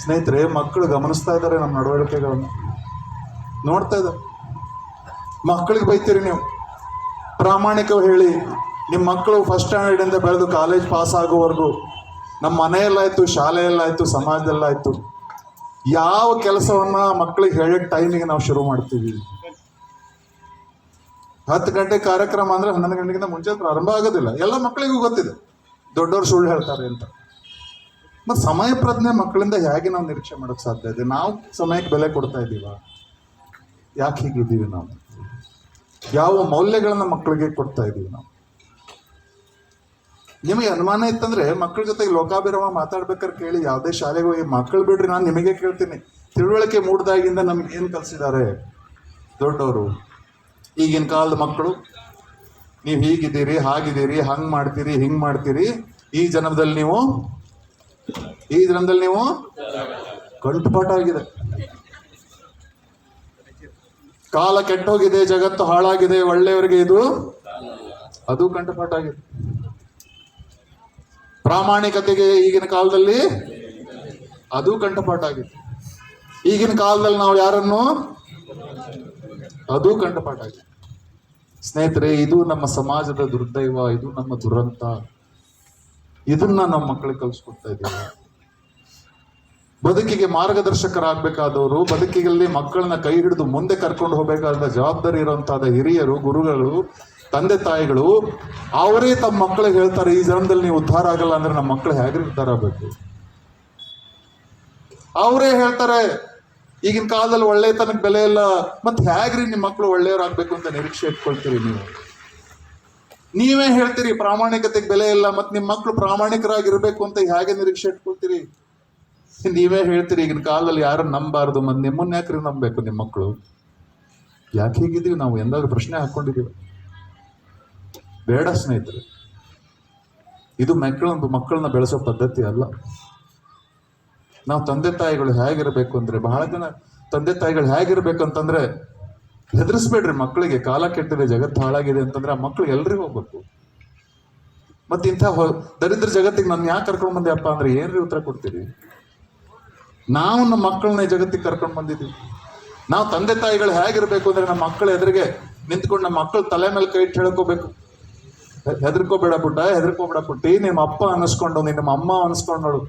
ಸ್ನೇಹಿತರೆ? ಮಕ್ಕಳು ಗಮನಿಸ್ತಾ ಇದ್ದಾರೆ ನಮ್ಮ ನಡವಳಿಕೆಗಳನ್ನು, ನೋಡ್ತಾ ಇದ್ದಾರೆ. ಮಕ್ಕಳಿಗೆ ಬೈತೀರಿ ನೀವು, ಪ್ರಾಮಾಣಿಕ ಹೇಳಿ. ನಿಮ್ಮ ಮಕ್ಕಳು ಫಸ್ಟ್ ಸ್ಟ್ಯಾಂಡರ್ಡ್ ಇಂದ ಬೆಳೆದು ಕಾಲೇಜ್ ಪಾಸ್ ಆಗೋವರೆಗೂ ನಮ್ಮ ಮನೆಯಲ್ಲಾಯ್ತು, ಶಾಲೆಯಲ್ಲಾಯ್ತು, ಸಮಾಜದಲ್ಲಾಯ್ತು, ಯಾವ ಕೆಲಸವನ್ನ ಮಕ್ಕಳಿಗೆ ಹೇಳಿದ ಟೈಮಿಗೆ ನಾವು ಶುರು ಮಾಡ್ತೀವಿ? 10 ಗಂಟೆ ಕಾರ್ಯಕ್ರಮ ಅಂದ್ರೆ 11 ಗಂಟೆಗಿಂತ ಮುಂಚೆ ಪ್ರಾರಂಭ ಆಗೋದಿಲ್ಲ. ಎಲ್ಲ ಮಕ್ಕಳಿಗೂ ಗೊತ್ತಿದೆ ದೊಡ್ಡವರು ಸುಳ್ಳು ಹೇಳ್ತಾರೆ ಅಂತ. ಮತ್ತೆ ಸಮಯ ಪ್ರಜ್ಞೆ ಮಕ್ಕಳಿಂದ ಹೇಗೆ ನಾವು ನಿರೀಕ್ಷೆ ಮಾಡೋಕೆ ಸಾಧ್ಯ ಇದೆ? ನಾವು ಸಮಯಕ್ಕೆ ಬೆಲೆ ಕೊಡ್ತಾ ಇದ್ದೀವ? ಯಾಕೆ ಹೀಗಿದ್ದೀವಿ ನಾವು? ಯಾವ ಮೌಲ್ಯಗಳನ್ನ ಮಕ್ಕಳಿಗೆ ಕೊಡ್ತಾ ಇದ್ದೀವಿ ನಾವು? ನಿಮಗೆ ಅನುಮಾನ ಇತ್ತಂದ್ರೆ ಮಕ್ಕಳ ಜೊತೆಗೆ ಲೋಕಾಭಿರಾಮ ಮಾತಾಡ್ಬೇಕಾದ್ರೆ ಕೇಳಿ. ಯಾವುದೇ ಶಾಲೆಗೆ ಹೋಗಿ ಮಕ್ಕಳು ಬಿಡ್ರಿ, ನಾನು ನಿಮಗೆ ಕೇಳ್ತೀನಿ, ತಿಳುವಳಿಕೆ ಮೂಡ್ದಾಗಿಂದ ನಮ್ಗೆ ಏನು ಕಲಿಸಿದ್ದಾರೆ ದೊಡ್ಡವರು? ಈಗಿನ ಕಾಲದ ಮಕ್ಕಳು, ನೀವು ಹೀಗಿದ್ದೀರಿ, ಹಾಗಿದ್ದೀರಿ, ಹಂಗ್ ಮಾಡ್ತೀರಿ, ಹಿಂಗ್ ಮಾಡ್ತೀರಿ, ಈ ಜನ್ಮದಲ್ಲಿ ನೀವು ಕಂಠಪಾಠ ಆಗಿದೆ. ಕಾಲ ಕೆಟ್ಟೋಗಿದೆ, ಜಗತ್ತು ಹಾಳಾಗಿದೆ, ಒಳ್ಳೆಯವರಿಗೆ ಅದು ಕಂಠಪಾಠ ಆಗಿದೆ. ಪ್ರಾಮಾಣಿಕತೆಗೆ ಈಗಿನ ಕಾಲದಲ್ಲಿ ಅದು ಕಂಠಪಾಠ ಆಗಿದೆ. ಈಗಿನ ಕಾಲದಲ್ಲಿ ನಾವು ಯಾರನ್ನು ಅದು ಕಂಠಪಾಠ ಆಗಿದೆ. ಸ್ನೇಹಿತರೆ, ಇದು ನಮ್ಮ ಸಮಾಜದ ದುರ್ದೈವ, ಇದು ನಮ್ಮ ದುರಂತ. ಇದನ್ನ ನಮ್ಮ ಮಕ್ಕಳಿಗೆ ಕಲಿಸ್ಕೊಡ್ತಾ ಇದ್ದೀವಿ. ಬದುಕಿಗೆ ಮಾರ್ಗದರ್ಶಕರಾಗಬೇಕಾದವರು, ಬದುಕಿನಲ್ಲಿ ಮಕ್ಕಳನ್ನ ಕೈ ಹಿಡಿದು ಮುಂದೆ ಕರ್ಕೊಂಡು ಹೋಗಬೇಕಾದ ಜವಾಬ್ದಾರಿ ಇರುವಂತಹ ಹಿರಿಯರು, ಗುರುಗಳು, ತಂದೆ ತಾಯಿಗಳು, ಅವರೇ ತಮ್ಮ ಮಕ್ಕಳಿಗೆ ಹೇಳ್ತಾರೆ, ಈ ಜನ್ಮದಲ್ಲಿ ನೀವು ಉದ್ಧಾರ ಆಗಲ್ಲ ಅಂದ್ರೆ ನಮ್ಮ ಮಕ್ಕಳು ಹೇಗ್ರಿ ಉದ್ಧಾರ ಆಗಬೇಕು? ಅವರೇ ಹೇಳ್ತಾರೆ, ಈಗಿನ ಕಾಲದಲ್ಲಿ ಒಳ್ಳೆತನಕ್ಕೆ ಬೆಲೆ ಇಲ್ಲ, ಮತ್ತೆ ಹೇಗ್ರಿ ನಿಮ್ಮ ಮಕ್ಕಳು ಒಳ್ಳೆಯವರಾಗಬೇಕು ಅಂತ ನಿರೀಕ್ಷೆ ಇಟ್ಕೊಳ್ತೀರಿ ನೀವು? ನೀವೇ ಹೇಳ್ತೀರಿ ಪ್ರಾಮಾಣಿಕತೆಗೆ ಬೆಲೆ ಇಲ್ಲ, ಮತ್ತೆ ನಿಮ್ಮ ಮಕ್ಕಳು ಪ್ರಾಮಾಣಿಕರಾಗಿರ್ಬೇಕು ಅಂತ ಹೇಗೆ ನಿರೀಕ್ಷೆ ಇಟ್ಕೊಳ್ತೀರಿ? ನೀವೇ ಹೇಳ್ತೀರಿ ಈಗಿನ ಕಾಲದಲ್ಲಿ ಯಾರನ್ನು ನಂಬಾರ್ದು, ಮತ್ತೆ ನಿಮ್ಮನ್ನ ಯಾಕ್ರಿ ನಂಬಬೇಕು ನಿಮ್ಮ ಮಕ್ಕಳು? ಯಾಕೆ ಹೀಗಿದ್ದೀವಿ ನಾವು? ಎಂದಾದ್ರೂ ಪ್ರಶ್ನೆ ಹಾಕೊಂಡಿದ್ದೀವಿ? ಬೇಡ ಸ್ನೇಹಿತರೆ, ಇದು ಮಕ್ಕಳನ್ನ ಬೆಳೆಸೋ ಪದ್ಧತಿ ಅಲ್ಲ. ನಾವು ತಂದೆ ತಾಯಿಗಳು ಹೇಗಿರ್ಬೇಕು ಅಂದ್ರೆ, ಬಹಳ ಜನ ತಂದೆ ತಾಯಿಗಳು ಹೇಗಿರ್ಬೇಕು ಅಂತಂದ್ರೆ, ಹೆದರಿಸ್ಬೇಡ್ರಿ ಮಕ್ಕಳಿಗೆ. ಕಾಲ ಕೆಟ್ಟಿದೆ, ಜಗತ್ತು ಹಾಳಾಗಿದೆ ಅಂತಂದ್ರೆ ಆ ಮಕ್ಕಳು ಎಲ್ರಿಗೂ ಹೋಗ್ಬೇಕು. ಮತ್ತೆ ಇಂಥ ದರಿದ್ರ ಜಗತ್ತಿಗೆ ನಾನು ಯಾಕೆ ಕರ್ಕೊಂಡು ಬಂದೆ ಅಪ್ಪ ಅಂದ್ರೆ ಏನ್ರಿ ಉತ್ತರ ಕೊಡ್ತೀರಿ? ನಾವು ನಮ್ಮ ಮಕ್ಕಳನ್ನ ಈ ಜಗತ್ತಿಗೆ ಕರ್ಕೊಂಡು ಬಂದಿದ್ದೀವಿ. ನಾವು ತಂದೆ ತಾಯಿಗಳು ಹೇಗಿರ್ಬೇಕು ಅಂದ್ರೆ, ನಮ್ಮ ಮಕ್ಕಳ ಎದುರಿಗೆ ನಿಂತ್ಕೊಂಡು ನಮ್ಮ ಮಕ್ಕಳು ತಲೆ ಮೇಲೆ ಕೈ ಇಟ್ಟು ಹೇಳ್ಕೋಬೇಕು, ಹೆದರ್ಕೋಬೇಡ ಪುಟ್ಟ, ಹೆದರ್ಕೋಬೇಡ ಪುಟ್ಟಿ, ನಿಮ್ಮ ಅಪ್ಪ ಅನಿಸ್ಕೊಂಡು, ನಿಮ್ಮ ಅಮ್ಮ ಅನಿಸ್ಕೊಂಡೋಳು,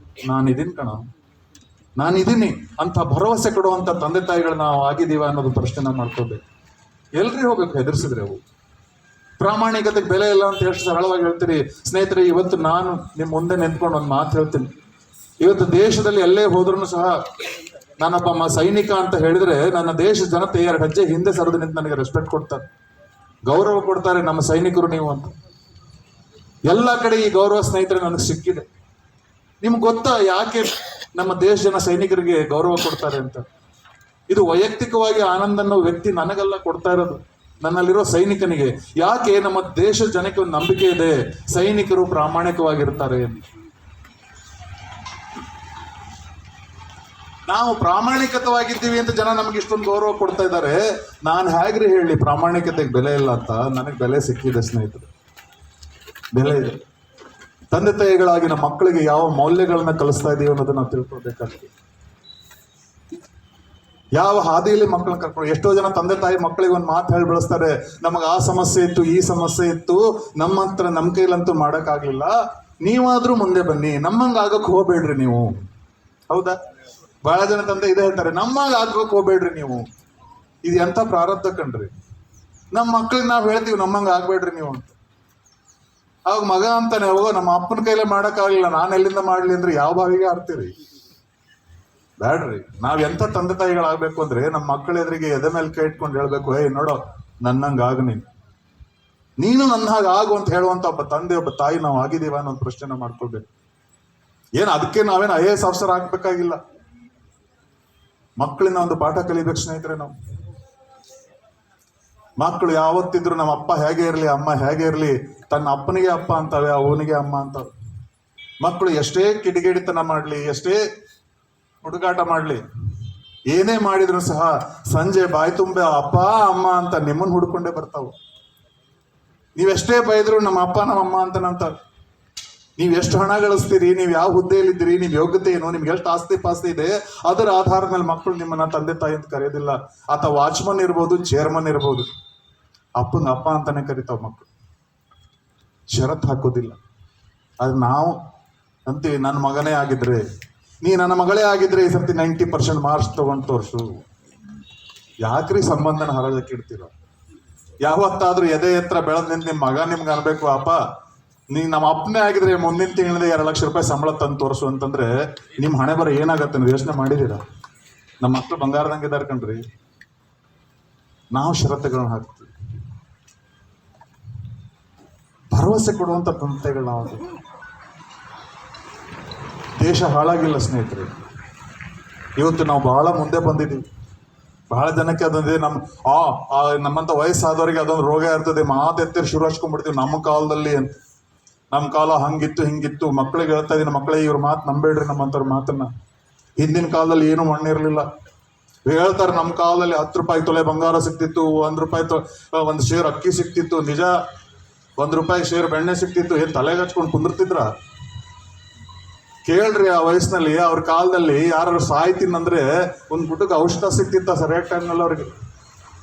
ನಾನಿದ್ದೀನಿ ಅಂತ ಭರವಸೆ ಕೊಡುವಂತ ತಂದೆ ತಾಯಿಗಳು ನಾವು ಆಗಿದ್ದೀವ ಅನ್ನೋದು ಪ್ರಶ್ನೆ ಮಾಡ್ಕೋಬೇಕು. ಎಲ್ರಿ ಹೋಗ್ಬೇಕು ಹೆದರ್ಸಿದ್ರೆ? ಅವು ಪ್ರಾಮಾಣಿಕತೆಗೆ ಬೆಲೆ ಇಲ್ಲ ಅಂತ ಎಷ್ಟು ಸರಳವಾಗಿ ಹೇಳ್ತೀರಿ. ಸ್ನೇಹಿತರೆ, ಇವತ್ತು ನಾನು ನಿಮ್ಮ ಮುಂದೆ ನಿಂತ್ಕೊಂಡು ಒಂದು ಮಾತು ಹೇಳ್ತೀನಿ. ಇವತ್ತು ದೇಶದಲ್ಲಿ ಎಲ್ಲೇ ಹೋದ್ರೂ ಸಹ ನಾನೊಬ್ಬ ಸೈನಿಕ ಅಂತ ಹೇಳಿದ್ರೆ ನನ್ನ ದೇಶ ಜನತೆ 2 ಹೆಜ್ಜೆ ಹಿಂದೆ ಸರಿದು ನಿಂತು ನನಗೆ ರೆಸ್ಪೆಕ್ಟ್ ಕೊಡ್ತಾರೆ, ಗೌರವ ಕೊಡ್ತಾರೆ. ನಮ್ಮ ಸೈನಿಕರು ನೀವು ಅಂತ ಎಲ್ಲ ಕಡೆ ಈ ಗೌರವ ಸ್ನೇಹಿತರೆ ನನಗೆ ಸಿಕ್ಕಿದೆ. ನಿಮ್ಗೆ ಗೊತ್ತಾ ಯಾಕೆ ನಮ್ಮ ದೇಶ ಜನ ಸೈನಿಕರಿಗೆ ಗೌರವ ಕೊಡ್ತಾರೆ ಅಂತ? ಇದು ವೈಯಕ್ತಿಕವಾಗಿ ಆನಂದ ಅನ್ನೋ ವ್ಯಕ್ತಿ ನನಗೆಲ್ಲ ಕೊಡ್ತಾ ಇರೋದು, ನನ್ನಲ್ಲಿರೋ ಸೈನಿಕನಿಗೆ. ಯಾಕೆ? ನಮ್ಮ ದೇಶದ ಜನಕ್ಕೆ ಒಂದು ನಂಬಿಕೆ ಇದೆ, ಸೈನಿಕರು ಪ್ರಾಮಾಣಿಕವಾಗಿರ್ತಾರೆ ಎಂದು. ನಾವು ಪ್ರಾಮಾಣಿಕವಾಗಿದ್ದೀವಿ ಅಂತ ಜನ ನಮ್ಗೆ ಇಷ್ಟೊಂದು ಗೌರವ ಕೊಡ್ತಾ ಇದ್ದಾರೆ. ನಾನು ಹೇಗ್ರಿ ಹೇಳಿ ಪ್ರಾಮಾಣಿಕತೆಗೆ ಬೆಲೆ ಇಲ್ಲ ಅಂತ? ನನಗೆ ಬೆಲೆ ಸಿಕ್ಕಿದೆ ಸ್ನೇಹಿತರೆ, ಬೆಲೆ ಇದೆ. ತಂದೆ ತಾಯಿಗಳಾಗಿ ನಮ್ಮ ಮಕ್ಕಳಿಗೆ ಯಾವ ಮೌಲ್ಯಗಳನ್ನ ಕಲಿಸ್ತಾ ಇದೀವಿ ಅನ್ನೋದನ್ನ ನಾವು ತಿಳ್ಕೊಳ್ಬೇಕಾಗ್ತದೆ. ಯಾವ ಹಾದಿಯಲ್ಲಿ ಮಕ್ಕಳನ್ನ ಕರ್ಕೊಂಡು, ಎಷ್ಟೋ ಜನ ತಂದೆ ತಾಯಿ ಮಕ್ಕಳಿಗೆ ಒಂದು ಮಾತು ಹೇಳಿ ಬೆಳೆಸ್ತಾರೆ, ನಮಗೆ ಆ ಸಮಸ್ಯೆ ಇತ್ತು, ಈ ಸಮಸ್ಯೆ ಇತ್ತು, ನಮ್ಮ ಕೈಲಂತೂ ಮಾಡೋಕ್ಕಾಗ್ಲಿಲ್ಲ, ನೀವಾದ್ರೂ ಮುಂದೆ ಬನ್ನಿ, ನಮ್ಮಂಗೆ ಆಗಕ್ಕೆ ಹೋಗ್ಬೇಡ್ರಿ ನೀವು. ಹೌದಾ? ಬಹಳ ಜನ ತಂದೆ ಇದೇ ಹೇಳ್ತಾರೆ, ನಮ್ಮಂಗೆ ಆಗಕ್ಕೆ ಹೋಗ್ಬೇಡ್ರಿ ನೀವು. ಇದು ಎಂಥ ಪ್ರಾರಬ್ಧ ಕಣ್ರಿ. ನಮ್ಮ ಮಕ್ಳಿಗೆ ನಾವು ಹೇಳ್ತೀವಿ ನಮ್ಮಂಗೆ ಆಗ್ಬೇಡ್ರಿ ನೀವು ಅಂತ. ಅವಾಗ ಮಗ ಅಂತಾನೆ, ಹೋಗೋ ನಮ್ಮ ಅಪ್ಪನ ಕೈಲೇ ಮಾಡೋಕ್ಕಾಗಲಿಲ್ಲ, ನಾನು ಎಲ್ಲಿಂದ ಮಾಡ್ಲಿ ಅಂದ್ರೆ ಯಾವ ಬಾವಿಗೆ ಆಡ್ತೀರಿ? ಬ್ಯಾಡ್ರಿ. ನಾವ್ ಎಂಥ ತಂದೆ ತಾಯಿಗಳಾಗ್ಬೇಕು ಅಂದ್ರೆ ನಮ್ಮ ಮಕ್ಕಳ ಎದುರಿಗೆ ಎದೆ ಮೇಲೆ ಕೈ ಇಟ್ಕೊಂಡು ಹೇಳ್ಬೇಕು, ನೋಡೋ ನನ್ನಂಗ ಆಗ ನೀನು ನನ್ನ ಹಾಗೆ ಆಗು ಅಂತ ಹೇಳುವಂತ ಒಬ್ಬ ತಂದೆ ಒಬ್ಬ ತಾಯಿ ನಾವು ಆಗಿದೀವ ಅನ್ನೋ ಒಂದು ಪ್ರಶ್ನೆನ ಮಾಡ್ಕೊಳ್ಬೇಕು. ಅದಕ್ಕೆ ನಾವೇನು IAS ಆಫೀಸರ್ ಆಗ್ಬೇಕಾಗಿಲ್ಲ. ಮಕ್ಕಳಿಂದ ಒಂದು ಪಾಠ ಕಲಿಬೇಕು ಸ್ನೇಹಿತರೆ. ನಾವು ಮಕ್ಕಳು ಯಾವತ್ತಿದ್ರು ನಮ್ಮ ಅಪ್ಪ ಹೇಗೆ ಇರಲಿ, ಅಮ್ಮ ಹೇಗೆ ಇರಲಿ, ತನ್ನ ಅಪ್ಪನಿಗೆ ಅಪ್ಪ ಅಂತವೆ, ಅವನಿಗೆ ಅಮ್ಮ ಅಂತವೆ. ಮಕ್ಕಳು ಎಷ್ಟೇ ಕಿಡಿಗೇಡಿತನ ಮಾಡ್ಲಿ, ಎಷ್ಟೇ ಹುಡುಗಾಟ ಮಾಡ್ಲಿ, ಏನೇ ಮಾಡಿದ್ರು ಸಹ ಸಂಜೆ ಬಾಯಿ ತುಂಬೆ ಅಪ್ಪ ಅಮ್ಮ ಅಂತ ನಿಮ್ಮನ್ನು ಹುಡ್ಕೊಂಡೇ ಬರ್ತಾವು. ನೀವೆಷ್ಟೇ ಬೈದ್ರು ನಮ್ಮ ಅಪ್ಪ ನಮ್ಮಮ್ಮ ಅಂತನಂತ. ನೀವು ಎಷ್ಟು ಹಣ ಗಳಿಸ್ತೀರಿ, ನೀವು ಯಾವ ಹುದ್ದೆಯಲ್ಲಿದ್ದೀರಿ, ನೀವು ಯೋಗ್ಯತೆ ಏನು, ನಿಮ್ಗೆ ಎಷ್ಟು ಆಸ್ತಿ ಪಾಸ್ತಿ ಇದೆ, ಅದರ ಆಧಾರದ ಮೇಲೆ ಮಕ್ಕಳು ನಿಮ್ಮನ್ನ ತಂದೆ ತಾಯಿ ಅಂತ ಕರೆಯೋದಿಲ್ಲ. ಆತ ವಾಚ್ಮನ್ ಇರ್ಬೋದು, ಚೇರ್ಮನ್ ಇರ್ಬೋದು, ಅಪ್ಪನ ಅಪ್ಪ ಅಂತಾನೆ ಕರಿತಾವ ಮಕ್ಕಳು. ಷರತ್ ಹಾಕೋದಿಲ್ಲ. ಅದು ನಾವು ಅಂತೀವಿ, ನನ್ನ ಮಗನೇ ಆಗಿದ್ರೆ, ನೀ ನನ್ನ ಮಗಳೇ ಆಗಿದ್ರೆ ಈ ಸರ್ತಿ 90% ಮಾರ್ಕ್ಸ್ ತಗೊಂಡು ತೋರ್ಸು. ಯಾಕ್ರಿ ಸಂಬಂಧನ ಹರಳಕ್ಕೆ ಇಡ್ತೀರ? ಯಾವತ್ತಾದ್ರೂ ಎದೆ ಎತ್ತರ ಬೆಳೆದ್ ನಿಂತ ನಿಮ್ಮ ಮಗ ನಿಮ್ಗೆ ಅನ್ಬೇಕು, ಅಪ್ಪ ನೀ ನಮ್ಮ ಅಪ್ಪನೇ ಆಗಿದ್ರೆ ಮುಂದಿನ ತಿಂಗಳಿಂದ 2 ಲಕ್ಷ ರೂಪಾಯಿ ಸಂಬಳ ತಂದು ತೋರಿಸು ಅಂತಂದ್ರೆ ನಿಮ್ಮ ಹಣೆ ಬರ ಏನಾಗತ್ತೆ ನೀವು ಯೋಚನೆ ಮಾಡಿದೀರಾ? ನಮ್ಮ ಮಕ್ಕಳು ಬಂಗಾರದಂಗಿದ್ದಾರೆ ಕಣ್ರಿ. ನಾವು ಷರತ್ತುಗಳನ್ನ ಹಾಕ್ತೀವಿ, ಭರವಸೆ ಕೊಡುವಂತ ತಂದೆಗಳು ನಾವು. ದೇಶ ಹಾಳಾಗಿಲ್ಲ ಸ್ನೇಹಿತರೆ. ಇವತ್ತು ನಾವು ಬಹಳ ಮುಂದೆ ಬಂದಿದ್ದೀವಿ. ಬಹಳ ಜನಕ್ಕೆ ಅದೊಂದೇ ನಮ್ಮಂತ ವಯಸ್ಸಾದವರಿಗೆ ಅದೊಂದು ರೋಗ ಇರ್ತದೆ, ಮಾತೆತ್ತಿರಿ ಶುರು ಹಚ್ಕೊಂಡ್ಬಿಡ್ತೀವಿ ನಮ್ಮ ಕಾಲದಲ್ಲಿ ಅಂತ. ನಮ್ಮ ಕಾಲ ಹಂಗಿತ್ತು ಹಿಂಗಿತ್ತು. ಮಕ್ಕಳಿಗೆ ಹೇಳ್ತಾ ಇದೀನಿ, ಮಕ್ಕಳೇ ಇವ್ರ ಮಾತು ನಂಬೇಡ್ರಿ, ನಮ್ಮಂಥವ್ರ ಮಾತನ್ನ. ಹಿಂದಿನ ಕಾಲದಲ್ಲಿ ಏನು ಮಣ್ಣಿರಲಿಲ್ಲ. ಹೇಳ್ತಾರೆ ನಮ್ಮ ಕಾಲದಲ್ಲಿ 10 ರೂಪಾಯಿ ತೊಲೆ ಬಂಗಾರ ಸಿಕ್ತಿತ್ತು, 1 ರೂಪಾಯಿ ಒಂದು ಶೇರ್ ಅಕ್ಕಿ ಸಿಕ್ತಿತ್ತು. ನಿಜ, 1 ರೂಪಾಯಿ ಶೇರ್ ಬೆಣ್ಣೆ ಸಿಕ್ತಿತ್ತು. ಏನ್ ತಲೆಗೆ ಹಚ್ಕೊಂಡು ಕುಂದಿರ್ತಿದ್ರ? ಕೇಳ್ರಿ, ಆ ವಯಸ್ಸಿನಲ್ಲಿ ಅವ್ರ ಕಾಲದಲ್ಲಿ ಯಾರು ಸಾಯ್ತೀನಂದ್ರೆ ಒಂದು ಗುಟ್ಟಕ್ಕೆ ಔಷಧ ಸಿಕ್ತಿತ್ತ ಸರಿಯಾದ ಟೈಮ್ನಲ್ಲಿ ಅವ್ರಿಗೆ.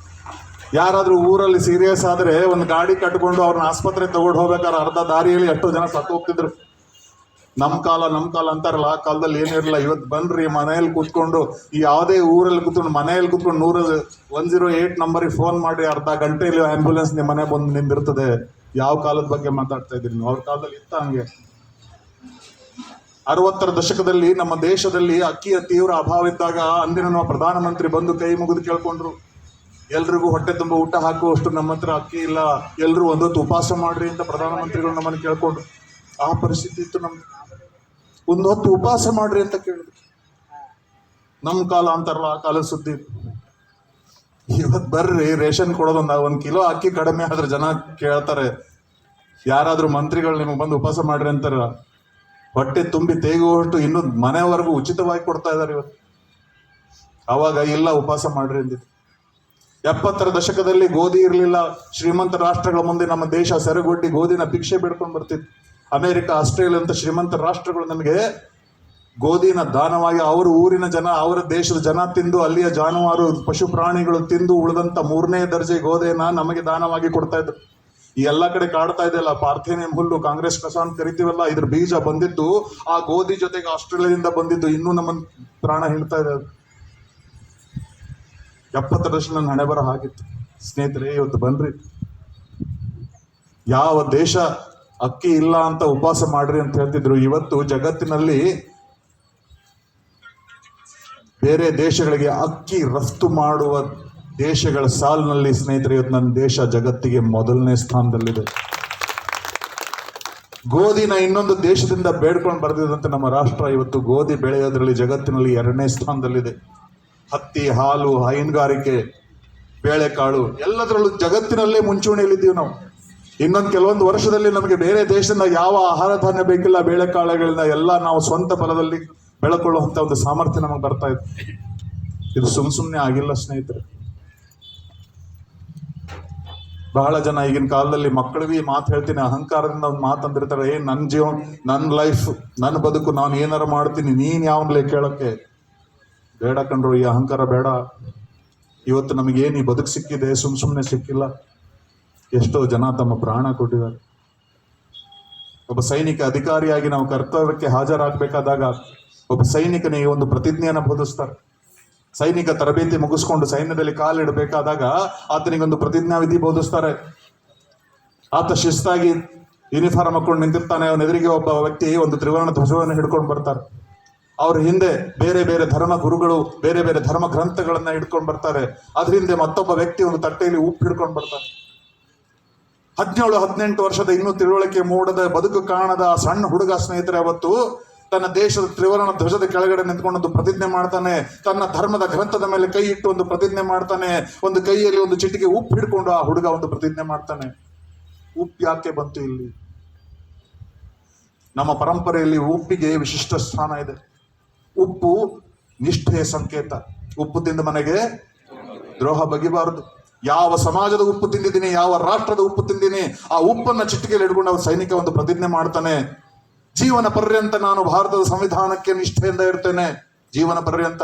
ಯಾರಾದ್ರೂ ಊರಲ್ಲಿ ಸೀರಿಯಸ್ ಆದ್ರೆ ಒಂದು ಗಾಡಿ ಕಟ್ಕೊಂಡು ಅವ್ರನ್ನ ಆಸ್ಪತ್ರೆ ತಗೊಂಡು ಹೋಗ್ಬೇಕಾದ್ರೆ ಅರ್ಧ ದಾರಿಯಲ್ಲಿ ಎಷ್ಟೋ ಜನ ಸತ್ತು ಹೋಗ್ತಿದ್ರು. ನಮ್ಮ ಕಾಲ ಅಂತಾರಲ್ಲ, ಆ ಕಾಲದಲ್ಲಿ ಏನಿರಲಿಲ್ಲ. ಇವತ್ತು ಬನ್ರಿ, ಮನೆಯಲ್ಲಿ ಕೂತ್ಕೊಂಡು, ಯಾವುದೇ ಊರಲ್ಲಿ ಕೂತ್ಕೊಂಡು ಮನೆಯಲ್ಲಿ ಕೂತ್ಕೊಂಡು 108 ನಂಬರಿಗೆ ಫೋನ್ ಮಾಡಿ ಅರ್ಧ ಗಂಟೆಯಲ್ಲಿ ಆಂಬ್ಯುಲೆನ್ಸ್ ನಿಮ್ಮ ಮನೆ ಬಂದು ನಿಂದಿರ್ತದೆ. ಯಾವ ಕಾಲದ ಬಗ್ಗೆ ಮಾತಾಡ್ತಾ ಇದ್ದೀರಿ ನೀವು? ಅವ್ರ ಕಾಲದಲ್ಲಿ ಇತ್ತ ಹಂಗೆ? 60ರ ದಶಕದಲ್ಲಿ ನಮ್ಮ ದೇಶದಲ್ಲಿ ಅಕ್ಕಿಯ ತೀವ್ರ ಅಭಾವ ಇದ್ದಾಗ ಅಂದಿನ ನಮ್ಮ ಪ್ರಧಾನಮಂತ್ರಿ ಬಂದು ಕೈ ಮುಗಿದು ಕೇಳ್ಕೊಂಡ್ರು, ಎಲ್ರಿಗೂ ಹೊಟ್ಟೆ ತುಂಬ ಊಟ ಹಾಕುವಷ್ಟು ನಮ್ಮ ಹತ್ರ ಅಕ್ಕಿ ಇಲ್ಲ, ಎಲ್ರು ಒಂದೊತ್ತು ಉಪವಾಸ ಮಾಡ್ರಿ ಅಂತ ಪ್ರಧಾನಮಂತ್ರಿಗಳು ನಮ್ಮನ್ನು ಕೇಳ್ಕೊಂಡ್ರು. ಆ ಪರಿಸ್ಥಿತಿ ಇತ್ತು ನಮ್ದು. ಒಂದು ಹೊತ್ತು ಉಪವಾಸ ಮಾಡ್ರಿ ಅಂತ ಕೇಳಿದ್ರು. ನಮ್ಮ ಕಾಲ ಅಂತಾರಲ್ಲ, ಆ ಕಾಲದ ಸುದ್ದಿ. ಇವತ್ತು ಬರ್ರಿ, ರೇಷನ್ ಕೊಡೋದೊಂದು 1 ಕಿಲೋ ಅಕ್ಕಿ ಕಡಿಮೆ ಆದ್ರೆ ಜನ ಕೇಳ್ತಾರೆ, ಯಾರಾದ್ರೂ ಮಂತ್ರಿಗಳು ನಿಮಗೆ ಬಂದು ಉಪವಾಸ ಮಾಡ್ರಿ ಅಂತಾರ. ಹೊಟ್ಟೆ ತುಂಬಿ ತೇಗುವಷ್ಟು ಇನ್ನೂ ಮನೆವರೆಗೂ ಉಚಿತವಾಗಿ ಕೊಡ್ತಾ ಇದ್ದಾರೆ ಇವತ್ತು. ಅವಾಗ ಇಲ್ಲ, ಉಪವಾಸ ಮಾಡ್ರಿ ಅಂದಿದ್ರು. 70ರ ದಶಕದಲ್ಲಿ ಗೋಧಿ ಇರಲಿಲ್ಲ. ಶ್ರೀಮಂತ ರಾಷ್ಟ್ರಗಳ ಮುಂದೆ ನಮ್ಮ ದೇಶ ಸೆರಗೊಡ್ಡಿ ಗೋಧಿನ ಭಿಕ್ಷೆ ಬಿಡ್ಕೊಂಡು ಬರ್ತಿತ್ತು. ಅಮೆರಿಕ, ಆಸ್ಟ್ರೇಲಿಯಾ ಅಂತ ಶ್ರೀಮಂತ ರಾಷ್ಟ್ರಗಳು ನಮಗೆ ಗೋಧಿನ ದಾನವಾಗಿ, ಅವರ ಊರಿನ ಜನ, ಅವರ ದೇಶದ ಜನ ತಿಂದು, ಅಲ್ಲಿಯ ಜಾನುವಾರು ಪಶು ಪ್ರಾಣಿಗಳು ತಿಂದು ಉಳಿದಂತ 3ನೇ ದರ್ಜೆ ಗೋಧಿನ ನಮಗೆ ದಾನವಾಗಿ ಕೊಡ್ತಾ ಇದ್ರು. ಈ ಎಲ್ಲ ಕಡೆ ಕಾಡ್ತಾ ಇದೆಯಲ್ಲ ಪಾರ್ಥೇನಿಯಂ ಹುಲ್ಲು, ಕಾಂಗ್ರೆಸ್ ಕಸ ಅಂತ ಕರಿತೀವಲ್ಲ, ಇದ್ರ ಬೀಜ ಬಂದಿದ್ದು ಆ ಗೋಧಿ ಜೊತೆಗೆ ಆಸ್ಟ್ರೇಲಿಯಾದಿಂದ ಬಂದಿದ್ದು. ಇನ್ನೂ ನಮ್ಮ ಪ್ರಾಣ ಹಿಡ್ತಾ ಇದೆ. 70 ವರ್ಷ ನನ್ನ ಹಣೆ ಬರ ಆಗಿತ್ತು ಸ್ನೇಹಿತರೆ. ಇವತ್ತು ಬನ್ರಿ, ಯಾವ ದೇಶ ಅಕ್ಕಿ ಇಲ್ಲ ಅಂತ ಉಪವಾಸ ಮಾಡ್ರಿ ಅಂತ ಹೇಳ್ತಿದ್ರು, ಇವತ್ತು ಜಗತ್ತಿನಲ್ಲಿ ಬೇರೆ ದೇಶಗಳಿಗೆ ಅಕ್ಕಿ ರಫ್ತು ಮಾಡುವ ದೇಶಗಳ ಸಾಲಿನಲ್ಲಿ ಸ್ನೇಹಿತರೆ ಇವತ್ತು ನನ್ನ ದೇಶ ಜಗತ್ತಿಗೆ ಮೊದಲನೇ ಸ್ಥಾನದಲ್ಲಿದೆ. ಗೋಧಿನ ಇನ್ನೊಂದು ದೇಶದಿಂದ ಬೇಡ್ಕೊಂಡು ಬರ್ದಿದಂತೆ ನಮ್ಮ ರಾಷ್ಟ್ರ ಇವತ್ತು ಗೋಧಿ ಬೆಳೆಯೋದ್ರಲ್ಲಿ ಜಗತ್ತಿನಲ್ಲಿ 2ನೇ ಸ್ಥಾನದಲ್ಲಿದೆ. ಹತ್ತಿ, ಹಾಲು, ಹೈನುಗಾರಿಕೆ, ಬೇಳೆಕಾಳು ಎಲ್ಲದರಲ್ಲೂ ಜಗತ್ತಿನಲ್ಲೇ ಮುಂಚೂಣಿಯಲ್ಲಿದ್ದೀವಿ ನಾವು. ಇನ್ನೊಂದು ಕೆಲವೊಂದು ವರ್ಷದಲ್ಲಿ ನಮಗೆ ಬೇರೆ ದೇಶದಿಂದ ಯಾವ ಆಹಾರ ಧಾನ್ಯ ಬೇಕಿಲ್ಲ, ಬೇಳೆಕಾಳುಗಳನ್ನ ಎಲ್ಲ ನಾವು ಸ್ವಂತ ಬಲದಲ್ಲಿ ಬೆಳಕೊಳ್ಳುವಂತ ಒಂದು ಸಾಮರ್ಥ್ಯ ನಮಗೆ ಬರ್ತಾ ಇದೆ. ಇದು ಸುಮ್ಮನೆ ಆಗಿಲ್ಲ ಸ್ನೇಹಿತರೆ. ಬಹಳ ಜನ ಈಗಿನ ಕಾಲದಲ್ಲಿ ಮಕ್ಕಳಿಗೆ ಈ ಮಾತು ಹೇಳ್ತೀನಿ, ಅಹಂಕಾರದಿಂದ ಒಂದು ಮಾತು ಅಂದಿರ್ತಾರೆ, ನನ್ನ ಜೀವನ, ನನ್ನ ಲೈಫ್, ನನ್ನ ಬದುಕು, ನಾನು ಏನಾರ ಮಾಡ್ತೀನಿ, ನೀನ್ ಯಾವನ್ಲೇ ಕೇಳಕ್ಕೆ. ಬೇಡ ಕಂಡ್ರು, ಈ ಅಹಂಕಾರ ಬೇಡ. ಇವತ್ತು ನಮಗೇನು ಈ ಬದುಕು ಸಿಕ್ಕಿದೆ, ಸುಮ್ಮನೆ ಸಿಕ್ಕಿಲ್ಲ. ಎಷ್ಟೋ ಜನ ತಮ್ಮ ಪ್ರಾಣ ಕೊಟ್ಟಿದ್ದಾರೆ. ಒಬ್ಬ ಸೈನಿಕ ಅಧಿಕಾರಿಯಾಗಿ ನಾವು ಕರ್ತವ್ಯಕ್ಕೆ ಹಾಜರಾಗಬೇಕಾದಾಗ ಒಬ್ಬ ಸೈನಿಕನಿಗೆ ಒಂದು ಪ್ರತಿಜ್ಞೆಯನ್ನು ಬೋಧಿಸ್ತಾರೆ. ಸೈನಿಕ ತರಬೇತಿ ಮುಗಿಸ್ಕೊಂಡು ಸೈನ್ಯದಲ್ಲಿ ಕಾಲಿಡಬೇಕಾದಾಗ ಆತನಿಗೊಂದು ಪ್ರತಿಜ್ಞಾ ವಿಧಿ ಬೋಧಿಸ್ತಾರೆ. ಆತ ಶಿಸ್ತಾಗಿ ಯೂನಿಫಾರ್ಮ್ ಹಾಕೊಂಡು ನಿಂತಿರ್ತಾನೆ. ಅವನ ಎದುರಿಗೆ ಒಬ್ಬ ವ್ಯಕ್ತಿ ಒಂದು ತ್ರಿವರ್ಣ ಧ್ವಜವನ್ನು ಹಿಡ್ಕೊಂಡು ಬರ್ತಾರೆ. ಅವ್ರ ಹಿಂದೆ ಬೇರೆ ಬೇರೆ ಧರ್ಮ ಗುರುಗಳು ಬೇರೆ ಬೇರೆ ಧರ್ಮ ಗ್ರಂಥಗಳನ್ನ ಹಿಡ್ಕೊಂಡು ಬರ್ತಾರೆ. ಅದ್ರ ಹಿಂದೆ ಮತ್ತೊಬ್ಬ ವ್ಯಕ್ತಿ ಒಂದು ತಟ್ಟೆಯಲ್ಲಿ ಉಪ್ಪು ಹಿಡ್ಕೊಂಡು ಬರ್ತಾರೆ. 17-18 ವರ್ಷದ ಇನ್ನೂ ತಿಳುವಳಿಕೆ ಮೂಡದ, ಬದುಕು ಕಾಣದ ಸಣ್ಣ ಹುಡುಗ ಸ್ನೇಹಿತರೆ ಅವತ್ತು ತನ್ನ ದೇಶದ ತ್ರಿವರ್ಣ ಧ್ವಜದ ಕೆಳಗಡೆ ನಿಂತ್ಕೊಂಡು ಒಂದು ಪ್ರತಿಜ್ಞೆ ಮಾಡ್ತಾನೆ. ತನ್ನ ಧರ್ಮದ ಗ್ರಂಥದ ಮೇಲೆ ಕೈ ಇಟ್ಟು ಒಂದು ಪ್ರತಿಜ್ಞೆ ಮಾಡ್ತಾನೆ. ಒಂದು ಕೈಯಲ್ಲಿ ಒಂದು ಚಿಟಿಕೆ ಉಪ್ಪು ಹಿಡ್ಕೊಂಡು ಆ ಹುಡುಗ ಒಂದು ಪ್ರತಿಜ್ಞೆ ಮಾಡ್ತಾನೆ. ಉಪ್ಪು ಯಾಕೆ ಬಂತು ಇಲ್ಲಿ? ನಮ್ಮ ಪರಂಪರೆಯಲ್ಲಿ ಉಪ್ಪಿಗೆ ವಿಶಿಷ್ಟ ಸ್ಥಾನ ಇದೆ. ಉಪ್ಪು ನಿಷ್ಠೆಯ ಸಂಕೇತ. ಉಪ್ಪು ತಿಂದ ಮನೆಗೆ ದ್ರೋಹ ಬಗೆಬಾರದು. ಯಾವ ಸಮಾಜದ ಉಪ್ಪು ತಿಂದಿದ್ದೀನಿ, ಯಾವ ರಾಷ್ಟ್ರದ ಉಪ್ಪು ತಿಂದಿನಿ, ಆ ಉಪ್ಪನ್ನ ಚಿಟಿಕೆಯಲ್ಲಿ ಹಿಡ್ಕೊಂಡು ಅವ್ರ ಸೈನಿಕ ಒಂದು ಪ್ರತಿಜ್ಞೆ ಮಾಡ್ತಾನೆ. ಜೀವನ ಪರ್ಯಂತ ನಾನು ಭಾರತದ ಸಂವಿಧಾನಕ್ಕೆ ನಿಷ್ಠೆಯಿಂದ ಇರ್ತೇನೆ. ಜೀವನ ಪರ್ಯಂತ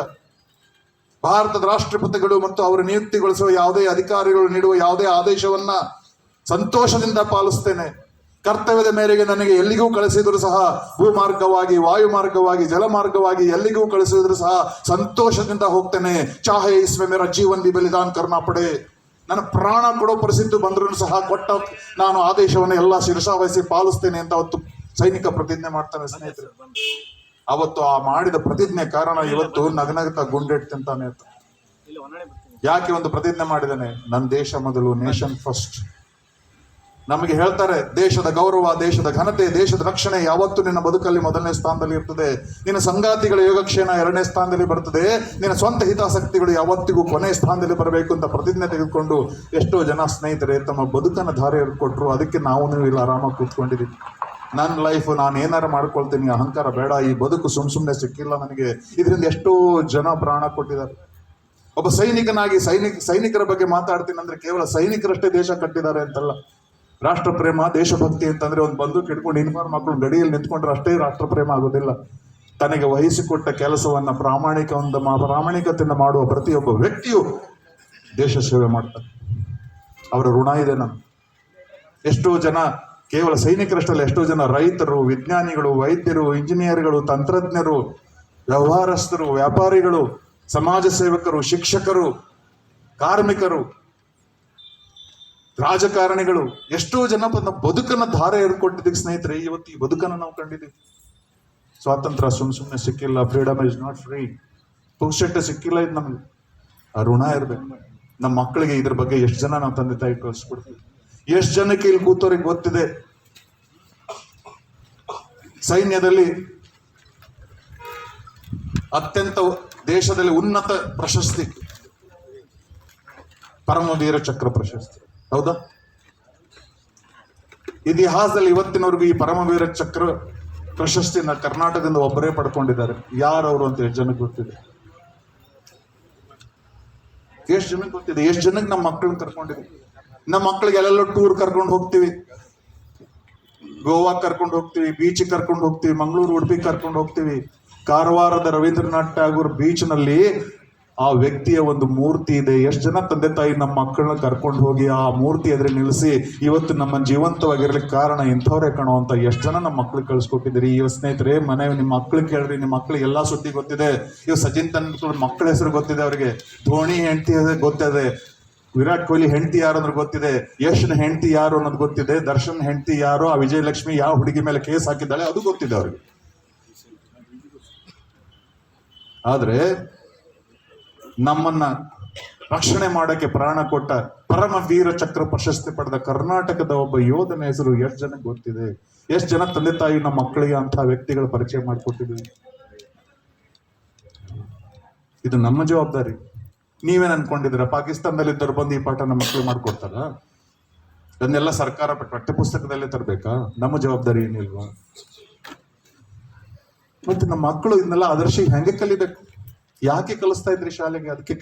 ಭಾರತದ ರಾಷ್ಟ್ರಪತಿಗಳು ಮತ್ತು ಅವರು ನಿಯುಕ್ತಿಗೊಳಿಸುವ ಯಾವುದೇ ಅಧಿಕಾರಿಗಳು ನೀಡುವ ಯಾವುದೇ ಆದೇಶವನ್ನ ಸಂತೋಷದಿಂದ ಪಾಲಿಸ್ತೇನೆ. ಕರ್ತವ್ಯದ ಮೇರೆಗೆ ನನಗೆ ಎಲ್ಲಿಗೂ ಕಳಿಸಿದ್ರು ಸಹ, ಭೂಮಾರ್ಗವಾಗಿ, ವಾಯುಮಾರ್ಗವಾಗಿ, ಜಲಮಾರ್ಗವಾಗಿ ಎಲ್ಲಿಗೂ ಕಳಿಸಿದ್ರು ಸಹ ಸಂತೋಷದಿಂದ ಹೋಗ್ತೇನೆ. ಚಾಹೆ ಇಸ್ಮೆ ಮೇರಾ ಜೀವನ್ ಬಿ ಬಲಿದಾನ್ ಕರ್ನಾ ಪಡೆ. ನನ್ನ ಪ್ರಾಣ ಕೊಡೋ ಪರಿಸ್ಥಿತಿ ಬಂದ್ರೂ ಸಹ ಕೊಟ್ಟ ನಾನು ಆದೇಶವನ್ನು ಎಲ್ಲ ಶಿರಸಾವಹಿಸಿ ಪಾಲಿಸ್ತೇನೆ ಅಂತ ಅವತ್ತು ಸೈನಿಕ ಪ್ರತಿಜ್ಞೆ ಮಾಡ್ತಾನೆ ಸ್ನೇಹಿತರೆ. ಅವತ್ತು ಆ ಮಾಡಿದ ಪ್ರತಿಜ್ಞೆ ಕಾರಣ ಇವತ್ತು ನಗನಗತ ಗುಂಡೆಟ್ ತಿಂತಾನೆ ಅಂತ. ಯಾಕೆ ಒಂದು ಪ್ರತಿಜ್ಞೆ ಮಾಡಿದಾನೆ? ನನ್ನ ದೇಶ ಮೊದಲು, ನೇಷನ್ ಫಸ್ಟ್. ನಮಗೆ ಹೇಳ್ತಾರೆ ದೇಶದ ಗೌರವ, ದೇಶದ ಘನತೆ, ದೇಶದ ರಕ್ಷಣೆ ಯಾವತ್ತೂ ನಿನ್ನ ಬದುಕಲ್ಲಿ ಮೊದಲನೇ ಸ್ಥಾನದಲ್ಲಿ ಇರ್ತದೆ. ನಿನ್ನ ಸಂಗಾತಿಗಳ ಯೋಗಕ್ಷೇಮ 2ನೇ ಸ್ಥಾನದಲ್ಲಿ ಬರ್ತದೆ. ನಿನ್ನ ಸ್ವಂತ ಹಿತಾಸಕ್ತಿಗಳು ಯಾವತ್ತಿಗೂ ಕೊನೆ ಸ್ಥಾನದಲ್ಲಿ ಬರಬೇಕು ಅಂತ ಪ್ರತಿಜ್ಞೆ ತೆಗೆದುಕೊಂಡು ಎಷ್ಟೋ ಜನ ಸ್ನೇಹಿತರೆ ತಮ್ಮ ಬದುಕನ್ನು ಧಾರೆ ಕೊಟ್ಟರು. ಅದಕ್ಕೆ ನಾವು ಇಲ್ಲ ಆರಾಮಾಗಿ ಕೂತ್ಕೊಂಡಿದ್ದೀವಿ. ನನ್ನ ಲೈಫ್ ನಾನು ಏನಾರು ಮಾಡ್ಕೊಳ್ತೀನಿ, ಅಹಂಕಾರ ಬೇಡ. ಈ ಬದುಕು ಸುಮ್ಮನೆ ಸಿಕ್ಕಿಲ್ಲ ನನಗೆ. ಇದರಿಂದ ಎಷ್ಟೋ ಜನ ಪ್ರಾಣ ಕೊಟ್ಟಿದ್ದಾರೆ. ಒಬ್ಬ ಸೈನಿಕನಾಗಿ ಸೈನಿಕರ ಬಗ್ಗೆ ಮಾತಾಡ್ತೀನಿ ಅಂದ್ರೆ ಕೇವಲ ಸೈನಿಕರಷ್ಟೇ ದೇಶ ಕಟ್ಟಿದ್ದಾರೆ ಅಂತಲ್ಲ. ರಾಷ್ಟ್ರ ಪ್ರೇಮ, ದೇಶಭಕ್ತಿ ಅಂತಂದ್ರೆ ಒಂದು ಬಂದೂಕ್ ಹಿಡ್ಕೊಂಡು ಯೂನಿಫಾರ್ಮ್ ಹಾಕೊಂಡು ಗಡಿಯಲ್ಲಿ ನಿಂತ್ಕೊಂಡ್ರೆ ಅಷ್ಟೇ ರಾಷ್ಟ್ರ ಪ್ರೇಮ ಆಗೋದಿಲ್ಲ. ತನಗೆ ವಹಿಸಿಕೊಟ್ಟ ಕೆಲಸವನ್ನ ಪ್ರಾಮಾಣಿಕತೆಯಿಂದ ಮಾಡುವ ಪ್ರತಿಯೊಬ್ಬ ವ್ಯಕ್ತಿಯು ದೇಶ ಸೇವೆ ಮಾಡ್ತಾರೆ. ಅವರ ಋಣ ಇದೆ ನಮ್ಗೆ. ಎಷ್ಟೋ ಜನ ಕೇವಲ ಸೈನಿಕರಷ್ಟಲ್ಲ, ಎಷ್ಟೋ ಜನ ರೈತರು, ವಿಜ್ಞಾನಿಗಳು, ವೈದ್ಯರು, ಇಂಜಿನಿಯರ್ಗಳು, ತಂತ್ರಜ್ಞರು, ವ್ಯವಹಾರಸ್ಥರು, ವ್ಯಾಪಾರಿಗಳು, ಸಮಾಜ ಸೇವಕರು, ಶಿಕ್ಷಕರು, ಕಾರ್ಮಿಕರು, ರಾಜಕಾರಣಿಗಳು, ಎಷ್ಟೋ ಜನ ಬದುಕನ್ನ ಧಾರೆ ಎರ್ಕೊಟ್ಟಿದ್ದೀವಿ ಸ್ನೇಹಿತರೆ. ಇವತ್ತು ಈ ಬದುಕನ್ನು ನಾವು ಕಂಡಿದ್ದೀವಿ. ಸ್ವಾತಂತ್ರ್ಯ ಸುಮ್ಮನೆ ಸಿಕ್ಕಿಲ್ಲ. Freedom is not free. ಪುಕ್ಷಟ್ಟೆ ಸಿಕ್ಕಿಲ್ಲ. ಇದು ನಮ್ಗೆ ಆ ಋಣ ಇರ್ಬೇಕು. ನಮ್ಮ ಮಕ್ಕಳಿಗೆ ಇದ್ರ ಬಗ್ಗೆ ಎಷ್ಟು ಜನ ನಾವು ತಂದೆ ತಾಯಿ ಕಳಿಸ್ಕೊಡ್ತೀವಿ? ಎಷ್ಟು ಜನಕ್ಕೆ ಇಲ್ಲಿ ಕೂತವ್ರಿಗೆ ಗೊತ್ತಿದೆ? ಸೈನ್ಯದಲ್ಲಿ ಅತ್ಯಂತ ದೇಶದಲ್ಲಿ ಉನ್ನತ ಪ್ರಶಸ್ತಿ ಪರಮವೀರ ಚಕ್ರ ಪ್ರಶಸ್ತಿ, ಹೌದಾ? ಇತಿಹಾಸದಲ್ಲಿ ಇವತ್ತಿನವರೆಗೂ ಈ ಪರಮವೀರ ಚಕ್ರ ಪ್ರಶಸ್ತಿನ ಕರ್ನಾಟಕದಿಂದ ಒಬ್ಬರೇ ಪಡ್ಕೊಂಡಿದ್ದಾರೆ. ಯಾರವರು ಅಂತ ಎಷ್ಟು ಜನಕ್ಕೆ ಗೊತ್ತಿದೆ? ಎಷ್ಟು ಜನಕ್ಕೆ ಗೊತ್ತಿದೆ? ಎಷ್ಟು ಜನಕ್ಕೆ ನಮ್ಮ ಮಕ್ಕಳನ್ನ ಕರ್ಕೊಂಡಿದ್ದೀವಿ? ನಮ್ಮ ಮಕ್ಕಳಿಗೆ ಎಲ್ಲೆಲ್ಲೋ ಟೂರ್ ಕರ್ಕೊಂಡು ಹೋಗ್ತೀವಿ. ಗೋವಾ ಕರ್ಕೊಂಡು ಹೋಗ್ತೀವಿ, ಬೀಚ್ ಕರ್ಕೊಂಡು ಹೋಗ್ತೀವಿ, ಮಂಗಳೂರು, ಉಡುಪಿ ಕರ್ಕೊಂಡು ಹೋಗ್ತೀವಿ. ಕಾರವಾರದ ರವೀಂದ್ರನಾಥ್ ಟ್ಯಾಗೂರ್ ಬೀಚ್ ನಲ್ಲಿ ಆ ವ್ಯಕ್ತಿಯ ಒಂದು ಮೂರ್ತಿ ಇದೆ. ಎಷ್ಟು ಜನ ತಂದೆ ತಾಯಿ ನಮ್ಮ ಮಕ್ಕಳನ್ನ ಕರ್ಕೊಂಡು ಹೋಗಿ ಆ ಮೂರ್ತಿ ಎದುರು ನಿಲ್ಲಿಸಿ ಇವತ್ತು ನಮ್ಮ ಜೀವಂತವಾಗಿರ್ಲಿಕ್ಕೆ ಕಾರಣ ಇಂಥವ್ರೇ ಕಾಣೋ ಅಂತ ಎಷ್ಟು ಜನ ನಮ್ಮ ಮಕ್ಳಿಗೆ ಕಳ್ಸಿಕೊಟ್ಟಿದ್ದೀರಿ. ಇವ ಸ್ನೇಹಿತರೆ, ಮನೆ ನಿಮ್ಮ ಮಕ್ಳಿಗೆ ಕೇಳ್ರಿ, ನಿಮ್ಮ ಮಕ್ಳಿಗೆ ಎಲ್ಲಾ ಸುದ್ದಿ ಗೊತ್ತಿದೆ. ಇವ್ ಸಚಿನ್ ತೆಂಡೂಲ್ಕರ್ ಮಕ್ಕಳ ಹೆಸರು ಗೊತ್ತಿದೆ ಅವ್ರಿಗೆ, ಧೋನಿ ಹೆಂಡತಿ ಗೊತ್ತಿದೆ, ವಿರಾಟ್ ಕೊಹ್ಲಿ ಹೆಂಡತಿ ಯಾರು ಅನ್ನೋದು ಗೊತ್ತಿದೆ, ಯಶ್ನ ಹೆಂಡತಿ ಯಾರು ಅನ್ನೋದು ಗೊತ್ತಿದೆ, ದರ್ಶನ್ ಹೆಂಡತಿ ಯಾರು, ಆ ವಿಜಯಲಕ್ಷ್ಮಿ ಯಾವ ಹುಡುಗಿ ಮೇಲೆ ಕೇಸ್ ಹಾಕಿದ್ದಾಳೆ ಅದು ಗೊತ್ತಿದೆ ಅವ್ರಿಗೆ. ಆದ್ರೆ ನಮ್ಮನ್ನ ರಕ್ಷಣೆ ಮಾಡಕ್ಕೆ ಪ್ರಾಣ ಕೊಟ್ಟ ಪರಮ ವೀರ ಚಕ್ರ ಪ್ರಶಸ್ತಿ ಪಡೆದ ಕರ್ನಾಟಕದ ಒಬ್ಬ ಯೋಧನ ಹೆಸರು ಎಷ್ಟು ಜನಕ್ಕೆ ಗೊತ್ತಿದೆ? ಎಷ್ಟು ಜನ ತಂದೆ ತಾಯಿ ನಮ್ಮ ಮಕ್ಕಳಿಗೆ ಅಂತ ವ್ಯಕ್ತಿಗಳ ಪರಿಚಯ ಮಾಡಿಕೊಟ್ಟಿದ್ವಿ? ಇದು ನಮ್ಮ ಜವಾಬ್ದಾರಿ. ನೀವೇನ್ ಅನ್ಕೊಂಡಿದ್ದೀರಾ ಪಾಕಿಸ್ತಾನದಲ್ಲಿ ಇದ್ದವ್ರು ಬಂದು ಈ ಪಾಠ ನಮ್ಮ ಮಕ್ಕಳು ಮಾಡ್ಕೊಡ್ತಾರ? ಅದನ್ನೆಲ್ಲ ಸರ್ಕಾರ ಪಠ್ಯಪುಸ್ತಕದಲ್ಲೇ ತರಬೇಕಾ? ನಮ್ಮ ಜವಾಬ್ದಾರಿ ಏನಿಲ್ವಾ? ಮತ್ತೆ ನಮ್ಮ ಮಕ್ಕಳು ಇದನ್ನೆಲ್ಲ ಆದರ್ಶ ಹೆಂಗೆ ಕಲಿಬೇಕು? ಯಾಕೆ ಕಲಿಸ್ತಾ ಇದ್ರಿ ಶಾಲೆಗೆ? ಅದಕ್ಕೆ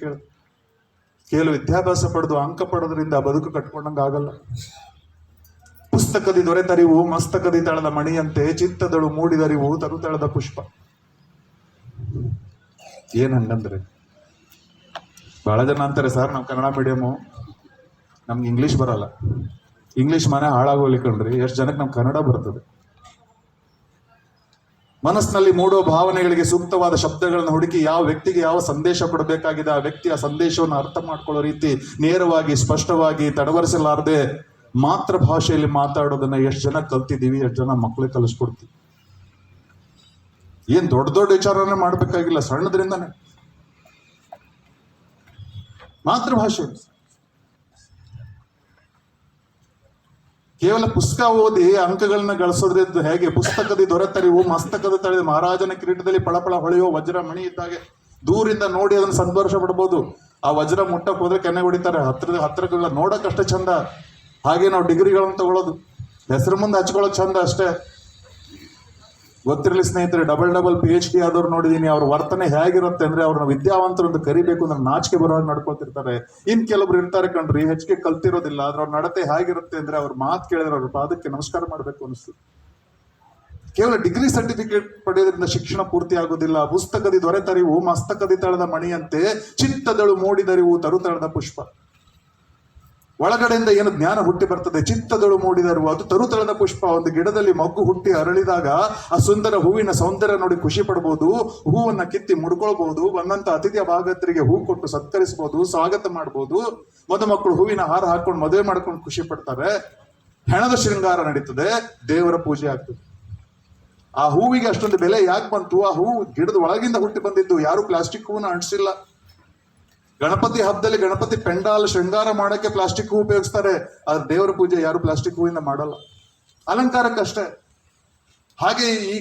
ಕೇವಲ ವಿದ್ಯಾಭ್ಯಾಸ ಪಡೆದು ಅಂಕ ಪಡೆದ್ರಿಂದ ಬದುಕು ಕಟ್ಕೊಂಡಂಗ ಆಗಲ್ಲ. ಪುಸ್ತಕದಿ ದೊರೆತರಿವು ಮಸ್ತಕದಿ ತಳದ ಮಣಿಯಂತೆ, ಚಿತ್ತದಳು ಮೂಡಿದರಿವು ತರುತಳದ ಪುಷ್ಪ. ಏನ್ ಹಂಗಂದ್ರೆ ಬಹಳ ಜನ ಅಂತಾರೆ, ಸರ್ ನಾವು ಕನ್ನಡ ಮೀಡಿಯಮು, ನಮ್ಗೆ ಇಂಗ್ಲಿಷ್ ಬರಲ್ಲ. ಇಂಗ್ಲಿಷ್ ಮನೆ ಹಾಳಾಗೋಲಿ ಕಣ್ರಿ. ಎಷ್ಟು ಜನಕ್ಕೆ ನಮ್ಗೆ ಕನ್ನಡ ಬರ್ತದೆ? ಮನಸ್ಸಿನಲ್ಲಿ ಮೂಡೋ ಭಾವನೆಗಳಿಗೆ ಸೂಕ್ತವಾದ ಶಬ್ದಗಳನ್ನ ಹುಡುಕಿ ಯಾವ ವ್ಯಕ್ತಿಗೆ ಯಾವ ಸಂದೇಶ ಕೊಡಬೇಕಾಗಿದೆ ಆ ವ್ಯಕ್ತಿ ಆ ಸಂದೇಶವನ್ನು ಅರ್ಥ ಮಾಡ್ಕೊಳ್ಳೋ ರೀತಿ ನೇರವಾಗಿ ಸ್ಪಷ್ಟವಾಗಿ ತಡವರಿಸಲಾರದೆ ಮಾತೃ ಭಾಷೆಯಲ್ಲಿ ಮಾತಾಡೋದನ್ನ ಎಷ್ಟು ಜನ ಕಲ್ತಿದ್ದೀವಿ, ಎಷ್ಟು ಜನ ಮಕ್ಕಳಿಗೆ ಕಲಿಸ್ಕೊಡ್ತೀವಿ. ಏನ್ ದೊಡ್ಡ ದೊಡ್ಡ ವಿಚಾರನೇ ಮಾಡ್ಬೇಕಾಗಿಲ್ಲ, ಸಣ್ಣದ್ರಿಂದಾನೆ ಮಾತೃಭಾಷೆ. ಕೇವಲ ಪುಸ್ತಕ ಓದಿ ಅಂಕಗಳನ್ನ ಗಳಿಸೋದ್ರಿಂದ ಹೇಗೆ? ಪುಸ್ತಕದ ದೊರೆತರಿವು ಮಸ್ತಕದ ತಳೆದ ಮಹಾರಾಜನ ಕಿರೀಟದಲ್ಲಿ ಪಳಪಳ ಹೊಳೆಯುವ ವಜ್ರ ಮಣಿ ಇದ್ದಾಗೆ. ದೂರಿಂದ ನೋಡಿ ಅದನ್ನ ಸಂತೋಷ ಪಡ್ಬೋದು. ಆ ವಜ್ರ ಮುಟ್ಟಕ್ಕೆ ಹೋದ್ರೆ ಕೆನೆ ಹೊಡಿತಾರೆ. ಹತ್ರಗಳ ನೋಡಕ್ಕಷ್ಟೇ ಚಂದ. ಹಾಗೆ ನಾವು ಡಿಗ್ರಿಗಳನ್ನು ತಗೊಳ್ಳೋದು ಹೆಸರು ಮುಂದೆ ಹಚ್ಕೊಳ್ಳೋದು ಚಂದ ಅಷ್ಟೇ. ಗೊತ್ತಿರಲಿ ಸ್ನೇಹಿತರೆ, ಡಬಲ್ PhD ಆದವ್ರು ನೋಡಿದೀನಿ. ಅವ್ರ ವರ್ತನೆ ಹೇಗಿರುತ್ತೆ ಅಂದ್ರೆ ಅವ್ರನ್ನ ವಿದ್ಯಾವಂತರು ಅಂತ ಕರಿಬೇಕು ಅಂದ್ರೆ ನಾಚಿಕೆ ಬರೋವಾಗ ನಡ್ಕೊತಿರ್ತಾರೆ. ಇನ್ ಕೆಲವ್ರು ಇರ್ತಾರೆ ಕಣ್ರಿ, ಹೆಚ್ಚಿಗೆ ಕಲ್ತಿರೋದಿಲ್ಲ, ಆದ್ರೆ ಅವ್ರ ನಡತೆ ಹೇಗಿರುತ್ತೆ ಅಂದ್ರೆ ಅವ್ರ ಮಾತು ಕೇಳಿದ್ರೆ ಅವ್ರ ಪಾದಕ್ಕೆ ನಮಸ್ಕಾರ ಮಾಡ್ಬೇಕು ಅನಿಸ್ತು. ಕೇವಲ ಡಿಗ್ರಿ ಸರ್ಟಿಫಿಕೇಟ್ ಪಡೆಯೋದ್ರಿಂದ ಶಿಕ್ಷಣ ಪೂರ್ತಿ ಆಗೋದಿಲ್ಲ. ಪುಸ್ತಕದಿ ದೊರೆತರಿವು ಮಸ್ತಕದಿ ತಳದ ಮಣಿಯಂತೆ, ಚಿತ್ತದಳು ಮೂಡಿದರಿವು ತರುತಳದ ಪುಷ್ಪ. ಒಳಗಡೆಯಿಂದ ಏನು ಜ್ಞಾನ ಹುಟ್ಟಿ ಬರ್ತದೆ, ಚಿತ್ತದಳು ಮೂಡಿದರು ಅದು ತರುತಳದ ಪುಷ್ಪ. ಒಂದು ಗಿಡದಲ್ಲಿ ಮಗ್ಗು ಹುಟ್ಟಿ ಅರಳಿದಾಗ ಆ ಸುಂದರ ಹೂವಿನ ಸೌಂದರ್ಯ ನೋಡಿ ಖುಷಿ ಪಡ್ಬೋದು, ಹೂವನ್ನ ಕಿತ್ತಿ ಮುಡ್ಕೊಳ್ಬಹುದು, ಬಂದಂತ ಅತಿಥಿಯ ಭಾಗತರಿಗೆ ಹೂ ಕೊಟ್ಟು ಸತ್ಕರಿಸಬಹುದು, ಸ್ವಾಗತ ಮಾಡ್ಬೋದು. ಮದುಮಕ್ಕಳು ಹೂವಿನ ಹಾರ ಹಾಕೊಂಡು ಮದುವೆ ಮಾಡ್ಕೊಂಡು ಖುಷಿ ಪಡ್ತಾರೆ. ಹೆಣದ ಶೃಂಗಾರ ನಡೀತದೆ, ದೇವರ ಪೂಜೆ ಆಗ್ತದೆ. ಆ ಹೂವಿಗೆ ಅಷ್ಟೊಂದು ಬೆಲೆ ಯಾಕೆ ಬಂತು? ಆ ಹೂವು ಗಿಡದ ಒಳಗಿಂದ ಹುಟ್ಟಿ ಬಂದಿದ್ದು. ಯಾರು ಪ್ಲಾಸ್ಟಿಕ್ ಹೂವನ್ನ ಅಂಟಿಸಿಲ್ಲ. ಗಣಪತಿ ಹಬ್ಬದಲ್ಲಿ ಗಣಪತಿ ಪೆಂಡಾಲ್ ಶೃಂಗಾರ ಮಾಡಕ್ಕೆ ಪ್ಲಾಸ್ಟಿಕ್ ಹೂ ಉಪಯೋಗಿಸ್ತಾರೆ, ಆದ್ರೆ ದೇವರ ಪೂಜೆ ಯಾರು ಪ್ಲಾಸ್ಟಿಕ್ ಹೂವಿಂದ ಮಾಡಲ್ಲ, ಅಲಂಕಾರಕ್ಕಷ್ಟೇ. ಹಾಗೆ ಈ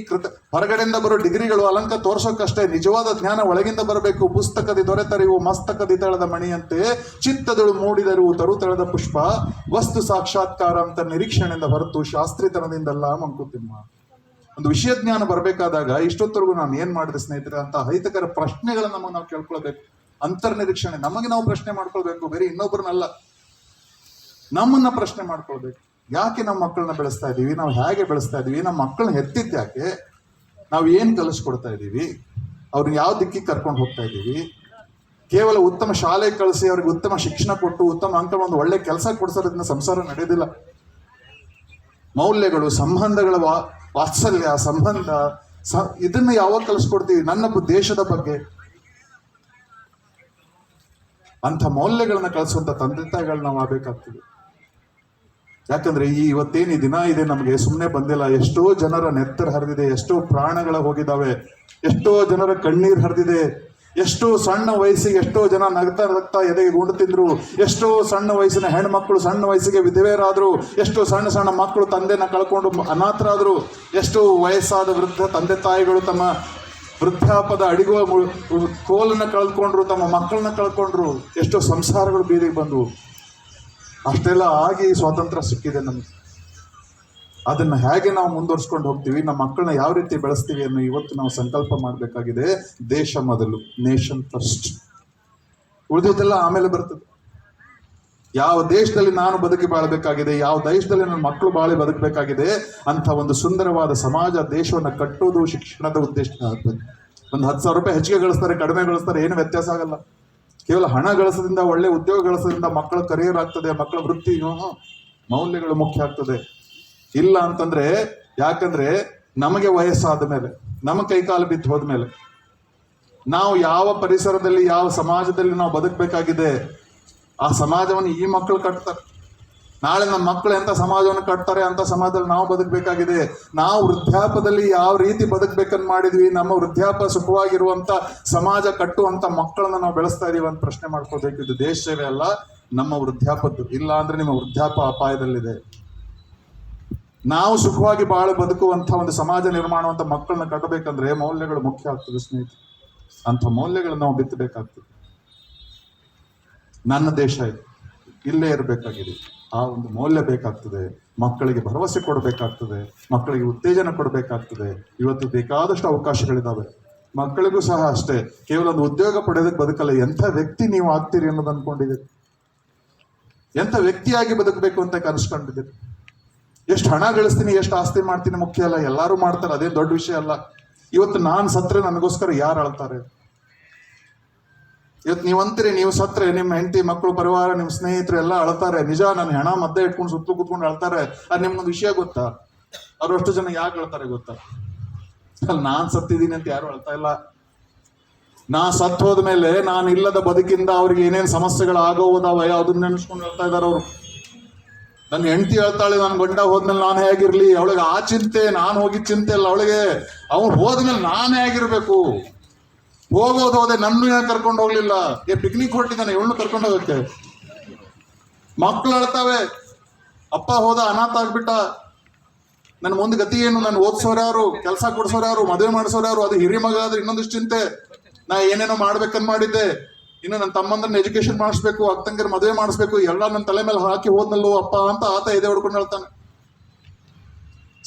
ಹೊರಗಡೆಯಿಂದ ಬರೋ ಡಿಗ್ರಿಗಳು ಅಲಂಕಾರ ತೋರ್ಸೋಕ್ಕಷ್ಟೇ. ನಿಜವಾದ ಜ್ಞಾನ ಒಳಗಿಂದ ಬರಬೇಕು. ಪುಸ್ತಕದಿ ದೊರೆತರಿವು ಮಸ್ತಕದಿ ತಳದ ಮಣಿಯಂತೆ, ಚಿತ್ತದಳು ಮೂಡಿದರಿವು ತರುತಳದ ಪುಷ್ಪ. ವಸ್ತು ಸಾಕ್ಷಾತ್ಕಾರ ಅಂತ ನಿರೀಕ್ಷಣೆಯಿಂದ ಹೊರತು ಶಾಸ್ತ್ರೀತನದಿಂದಲ್ಲ ಮಂಕುತಿಮ್ಮ. ಒಂದು ವಿಷಯ ಜ್ಞಾನ ಬರಬೇಕಾದಾಗ ಇಷ್ಟೊತ್ತರೆಗೂ ನಾನು ಏನ್ ಮಾಡಿದೆ ಸ್ನೇಹಿತರೆ ಅಂತ ಅಹಿತಕರ ಪ್ರಶ್ನೆಗಳನ್ನ ನಾವು ಕೇಳ್ಕೊಳ್ಬೇಕು. ಅಂತರ್ನಿರೀಕ್ಷಣೆ, ನಮಗೆ ನಾವು ಪ್ರಶ್ನೆ ಮಾಡ್ಕೊಳ್ಬೇಕು, ಬೇರೆ ಇನ್ನೊಬ್ಬರನ್ನಲ್ಲ, ನಮ್ಮನ್ನ ಪ್ರಶ್ನೆ ಮಾಡ್ಕೊಳ್ಬೇಕು. ಯಾಕೆ ನಮ್ಮ ಮಕ್ಕಳನ್ನ ಬೆಳೆಸ್ತಾ ಇದೀವಿ? ನಾವು ಹೇಗೆ ಬೆಳೆಸ್ತಾ ಇದೀವಿ? ನಮ್ಮ ಮಕ್ಕಳನ್ನ ಹೆತ್ತಿದ್ದ ಯಾಕೆ? ನಾವು ಏನ್ ಕಲಿಸ್ಕೊಡ್ತಾ ಇದೀವಿ? ಅವ್ರನ್ನ ಯಾವ ದಿಕ್ಕಿಗೆ ಕರ್ಕೊಂಡು ಹೋಗ್ತಾ ಇದೀವಿ? ಕೇವಲ ಉತ್ತಮ ಶಾಲೆ ಕಳಿಸಿ ಅವ್ರಿಗೆ ಉತ್ತಮ ಶಿಕ್ಷಣ ಕೊಟ್ಟು ಉತ್ತಮ ಅಂಕ ಒಂದು ಒಳ್ಳೆ ಕೆಲಸ ಕೊಡ್ಸೋದ್ರಿಂದ ಸಂಸಾರ ನಡೆಯೋದಿಲ್ಲ. ಮೌಲ್ಯಗಳು, ಸಂಬಂಧಗಳ ವಾತ್ಸಲ್ಯ, ಸಂಬಂಧ, ಇದನ್ನ ಯಾವಾಗ ಕಲಿಸ್ಕೊಡ್ತೀವಿ? ನನ್ನ ದೇಶದ ಬಗ್ಗೆ ಅಂಥ ಮೌಲ್ಯಗಳನ್ನ ಕಳಿಸುವಂತ ತಂದೆ ತಾಯಿಗಳು ನಾವು ಆಗ್ಬೇಕಾಗ್ತದೆ. ಯಾಕಂದ್ರೆ ಇವತ್ತೇನು ದಿನ ಇದೆ ನಮಗೆ ಸುಮ್ಮನೆ ಬಂದಿಲ್ಲ. ಎಷ್ಟೋ ಜನರ ನೆತ್ತರ ಹರಿದಿದೆ, ಎಷ್ಟೋ ಪ್ರಾಣಗಳ ಹೋಗಿದ್ದಾವೆ, ಎಷ್ಟೋ ಜನರ ಕಣ್ಣೀರ್ ಹರಿದಿದೆ, ಎಷ್ಟೋ ಸಣ್ಣ ವಯಸ್ಸಿಗೆ ಎಷ್ಟೋ ಜನ ನಗ್ತಾ ಎದೆಗೆ ಗುಂಡು ತಿಂದ್ರು, ಎಷ್ಟೋ ಸಣ್ಣ ವಯಸ್ಸಿನ ಹೆಣ್ಮಕ್ಳು ಸಣ್ಣ ವಯಸ್ಸಿಗೆ ವಿಧವೆಯರಾದ್ರು, ಎಷ್ಟೋ ಸಣ್ಣ ಮಕ್ಕಳು ತಂದೆನ ಕಳ್ಕೊಂಡು ಅನಾಥರಾದ್ರು, ಎಷ್ಟೋ ವಯಸ್ಸಾದ ವೃದ್ಧ ತಂದೆ ತಾಯಿಗಳು ತಮ್ಮ ವೃದ್ಧಾಪದ ಅಡಿಗುವ ಕೋಲನ್ನ ಕಳ್ಕೊಂಡ್ರು, ತಮ್ಮ ಮಕ್ಕಳನ್ನ ಕಳ್ಕೊಂಡ್ರು, ಎಷ್ಟೋ ಸಂಸಾರಗಳು ಬೀದಿಗೆ ಬಂದವು. ಅಷ್ಟೆಲ್ಲ ಆಗಿ ಸ್ವಾತಂತ್ರ್ಯ ಸಿಕ್ಕಿದೆ ನಮಗೆ. ಅದನ್ನ ಹೇಗೆ ನಾವು ಮುಂದುವರ್ಸ್ಕೊಂಡು ಹೋಗ್ತೀವಿ, ನಮ್ಮ ಮಕ್ಕಳನ್ನ ಯಾವ ರೀತಿ ಬೆಳೆಸ್ತೀವಿ ಅನ್ನೋ ಇವತ್ತು ನಾವು ಸಂಕಲ್ಪ ಮಾಡಬೇಕಾಗಿದೆ. ದೇಶ ಮೊದಲು, ನೇಷನ್ ಫಸ್ಟ್, ಉಳಿದಿದ್ದೆಲ್ಲ ಆಮೇಲೆ ಬರ್ತದೆ. ಯಾವ ದೇಶದಲ್ಲಿ ನಾನು ಬದುಕಿ ಬಾಳಬೇಕಾಗಿದೆ, ಯಾವ ದೇಶದಲ್ಲಿ ನನ್ನ ಮಕ್ಕಳು ಬಾಳಿ ಬದುಕಬೇಕಾಗಿದೆ ಅಂತ ಒಂದು ಸುಂದರವಾದ ಸಮಾಜ, ದೇಶವನ್ನು ಕಟ್ಟೋದು ಶಿಕ್ಷಣದ ಉದ್ದೇಶ ಆಗ್ತದೆ. ಒಂದು 10,000 ರೂಪಾಯಿ ಹೆಚ್ಚಿಗೆ ಗಳಿಸ್ತಾರೆ, ಕಡಿಮೆ ಗಳಿಸ್ತಾರೆ, ಏನು ವ್ಯತ್ಯಾಸ ಆಗಲ್ಲ. ಕೇವಲ ಹಣ ಗಳಿಸೋದ್ರಿಂದ, ಒಳ್ಳೆ ಉದ್ಯೋಗ ಗಳಿಸೋದ್ರಿಂದ ಮಕ್ಕಳ ಕರಿಯರ್ ಆಗ್ತದೆ, ಮಕ್ಕಳ ವೃತ್ತಿ ಮೌಲ್ಯಗಳು ಮುಖ್ಯ ಆಗ್ತದೆ. ಇಲ್ಲ ಅಂತಂದ್ರೆ, ಯಾಕಂದ್ರೆ ನಮಗೆ ವಯಸ್ಸಾದ ಮೇಲೆ, ನಮ್ಮ ಕೈಕಾಲು ಬಿದ್ದು ಹೋದ್ಮೇಲೆ, ನಾವು ಯಾವ ಪರಿಸರದಲ್ಲಿ ಯಾವ ಸಮಾಜದಲ್ಲಿ ನಾವು ಬದುಕಬೇಕಾಗಿದೆ, ಆ ಸಮಾಜವನ್ನು ಈ ಮಕ್ಕಳು ಕಟ್ತಾರೆ. ನಾಳೆ ನಮ್ಮ ಮಕ್ಕಳು ಎಂತ ಸಮಾಜವನ್ನು ಕಟ್ತಾರೆ ಅಂತ ಸಮಾಜದಲ್ಲಿ ನಾವು ಬದುಕಬೇಕಾಗಿದೆ. ನಾವು ವೃದ್ಧಾಪದಲ್ಲಿ ಯಾವ ರೀತಿ ಬದುಕಬೇಕಂತ ಮಾಡಿದ್ವಿ, ನಮ್ಮ ವೃದ್ಧಾಪ ಸುಖವಾಗಿರುವಂತ ಸಮಾಜ ಕಟ್ಟುವಂತ ಮಕ್ಕಳನ್ನ ನಾವು ಬೆಳೆಸ್ತಾ ಇದೀವಿ ಅಂತ ಪ್ರಶ್ನೆ ಮಾಡ್ಕೋಬೇಕು. ಇದು ದೇಶ ಸೇವೆ ಅಲ್ಲ, ನಮ್ಮ ವೃದ್ಧಾಪದ್ದು. ಇಲ್ಲ ಅಂದ್ರೆ ನಿಮ್ಮ ವೃದ್ಧಾಪ ಅಪಾಯದಲ್ಲಿದೆ. ನಾವು ಸುಖವಾಗಿ ಬಾಳು ಬದುಕುವಂತ ಒಂದು ಸಮಾಜ ನಿರ್ಮಾಣವಂತ ಮಕ್ಕಳನ್ನ ಕಟ್ಟಬೇಕಂದ್ರೆ ಮೌಲ್ಯಗಳು ಮುಖ್ಯ ಆಗ್ತದೆ ಸ್ನೇಹಿತರೆ. ಅಂತ ಮೌಲ್ಯಗಳನ್ನ ನಾವು ಬಿತ್ತಬೇಕಾಗ್ತದೆ. ನನ್ನ ದೇಶ ಇದು, ಇಲ್ಲೇ ಇರಬೇಕಾಗಿದೆ. ಆ ಒಂದು ಮೌಲ್ಯ ಬೇಕಾಗ್ತದೆ. ಮಕ್ಕಳಿಗೆ ಭರವಸೆ ಕೊಡಬೇಕಾಗ್ತದೆ, ಮಕ್ಕಳಿಗೆ ಉತ್ತೇಜನ ಕೊಡಬೇಕಾಗ್ತದೆ. ಇವತ್ತು ಬೇಕಾದಷ್ಟು ಅವಕಾಶಗಳಿದ್ದಾವೆ. ಮಕ್ಕಳಿಗೂ ಸಹ ಅಷ್ಟೇ, ಕೇವಲ ಒಂದು ಉದ್ಯೋಗ ಪಡೆಯೋದಕ್ಕೆ ಬದುಕಲ್ಲ, ಎಂಥ ವ್ಯಕ್ತಿ ನೀವು ಆಗ್ತೀರಿ ಅನ್ನೋದು ಅನ್ಕೊಂಡಿದ್ದೀರಿ, ಎಂಥ ವ್ಯಕ್ತಿಯಾಗಿ ಬದುಕಬೇಕು ಅಂತ ಕನಸ್ಕೊಂಡಿದ್ದೀರಿ. ಎಷ್ಟು ಹಣ ಗಳಿಸ್ತೀನಿ, ಎಷ್ಟು ಆಸ್ತಿ ಮಾಡ್ತೀನಿ ಮುಖ್ಯ ಅಲ್ಲ, ಎಲ್ಲರೂ ಮಾಡ್ತಾರೆ, ಅದೇ ದೊಡ್ಡ ವಿಷಯ ಅಲ್ಲ. ಇವತ್ತು ನಾನು ಸತ್ರೆ ನನಗೋಸ್ಕರ ಯಾರು ಅಳ್ತಾರೆ? ಇವತ್ತು ನೀವು ಅಂತೀರಿ, ನೀವು ಸತ್ರೆ ನಿಮ್ಮ ಹೆಂಡತಿ, ಮಕ್ಕಳು, ಪರಿವಾರ, ನಿಮ್ಮ ಸ್ನೇಹಿತರು ಎಲ್ಲ ಅಳ್ತಾರೆ. ನಿಜ, ನನ್ನ ಹೆಣ ಮದ್ದೆ ಇಟ್ಕೊಂಡು ಸುತ್ತಲೂ ಕೂತ್ಕೊಂಡು ಅಳ್ತಾರೆ. ಅದು ನಿಮ್ಗೊಂದು ವಿಷಯ ಗೊತ್ತಾ? ಅವ್ರು ಅಷ್ಟು ಜನ ಯಾಕೆ ಅಳ್ತಾರೆ ಗೊತ್ತಾ? ಅಲ್ಲಿ ನಾನ್ ಸತ್ತಿದ್ದೀನಿ ಅಂತ ಯಾರು ಅಳ್ತಾ ಇಲ್ಲ. ನಾ ಸತ್ತು ಹೋದ್ಮೇಲೆ ನಾನು ಇಲ್ಲದ ಬದುಕಿಂದ ಅವ್ರಿಗೆ ಏನೇನು ಸಮಸ್ಯೆಗಳು ಆಗೋದಾವ ಅದನ್ನ ನೆನೆಸ್ಕೊಂಡು ಹೇಳ್ತಾ ಇದಾರೆ ಅವರು. ನನ್ನ ಹೆಂಡತಿ ಹೇಳ್ತಾಳೆ, ನನ್ನ ಗಂಡ ಹೋದ್ಮೇಲೆ ನಾನು ಹೇಗಿರ್ಲಿ, ಅವಳಿಗೆ ಆ ಚಿಂತೆ, ನಾನು ಹೋಗಿದ್ ಚಿಂತೆ ಅಲ್ಲ ಅವಳಿಗೆ. ಅವ್ನು ಹೋದ್ಮೇಲೆ ನಾನು ಹೇಗಿರ್ಬೇಕು, ಹೋಗೋದು ನನ್ನ ಕರ್ಕೊಂಡು ಹೋಗ್ಲಿಲ್ಲ, ಪಿಕ್ನಿಕ್ ಹೊರಟಿದ್ದಾನೆ, ಇವಳನ್ನು ಕರ್ಕೊಂಡು ಹೋಗಕ್ಕೆ. ಮಕ್ಕಳು ಅಳ್ತಾವೆ, ಅಪ್ಪ ಹೋದ, ಅನಾಥ ಆಗ್ಬಿಟ್ಟ, ನನ್ನ ಮುಂದೆ ಗತಿ ಏನು, ನಾನು ಓದಿಸೋರು ಯಾರು, ಕೆಲಸ ಕೊಡ್ಸೋರು ಯಾರು, ಮದುವೆ ಮಾಡಿಸೋರು ಯಾರು, ಅದು ಹಿರಿ ಮಗ ಆದ್ರೆ ಇನ್ನೊಂದಿಷ್ಟು ಚಿಂತೆ. ನಾ ಏನೇನೋ ಮಾಡ್ಬೇಕಂತ ಮಾಡಿದ್ದೆ, ಇನ್ನು ನನ್ನ ತಮ್ಮಂದ್ರನ್ನ ಎಜುಕೇಶನ್ ಮಾಡಿಸ್ಬೇಕು, ಅಕ್ಕಂಗಿರ ಮದುವೆ ಮಾಡಿಸ್ಬೇಕು, ಎಲ್ಲ ನನ್ನ ತಲೆ ಮೇಲೆ ಹಾಕಿ ಹೋದ್ನಲ್ಲೋ ಅಪ್ಪ ಅಂತ ಆತ ಎದೆ ಹೊಡ್ಕೊಂಡು ಹೇಳ್ತಾನೆ.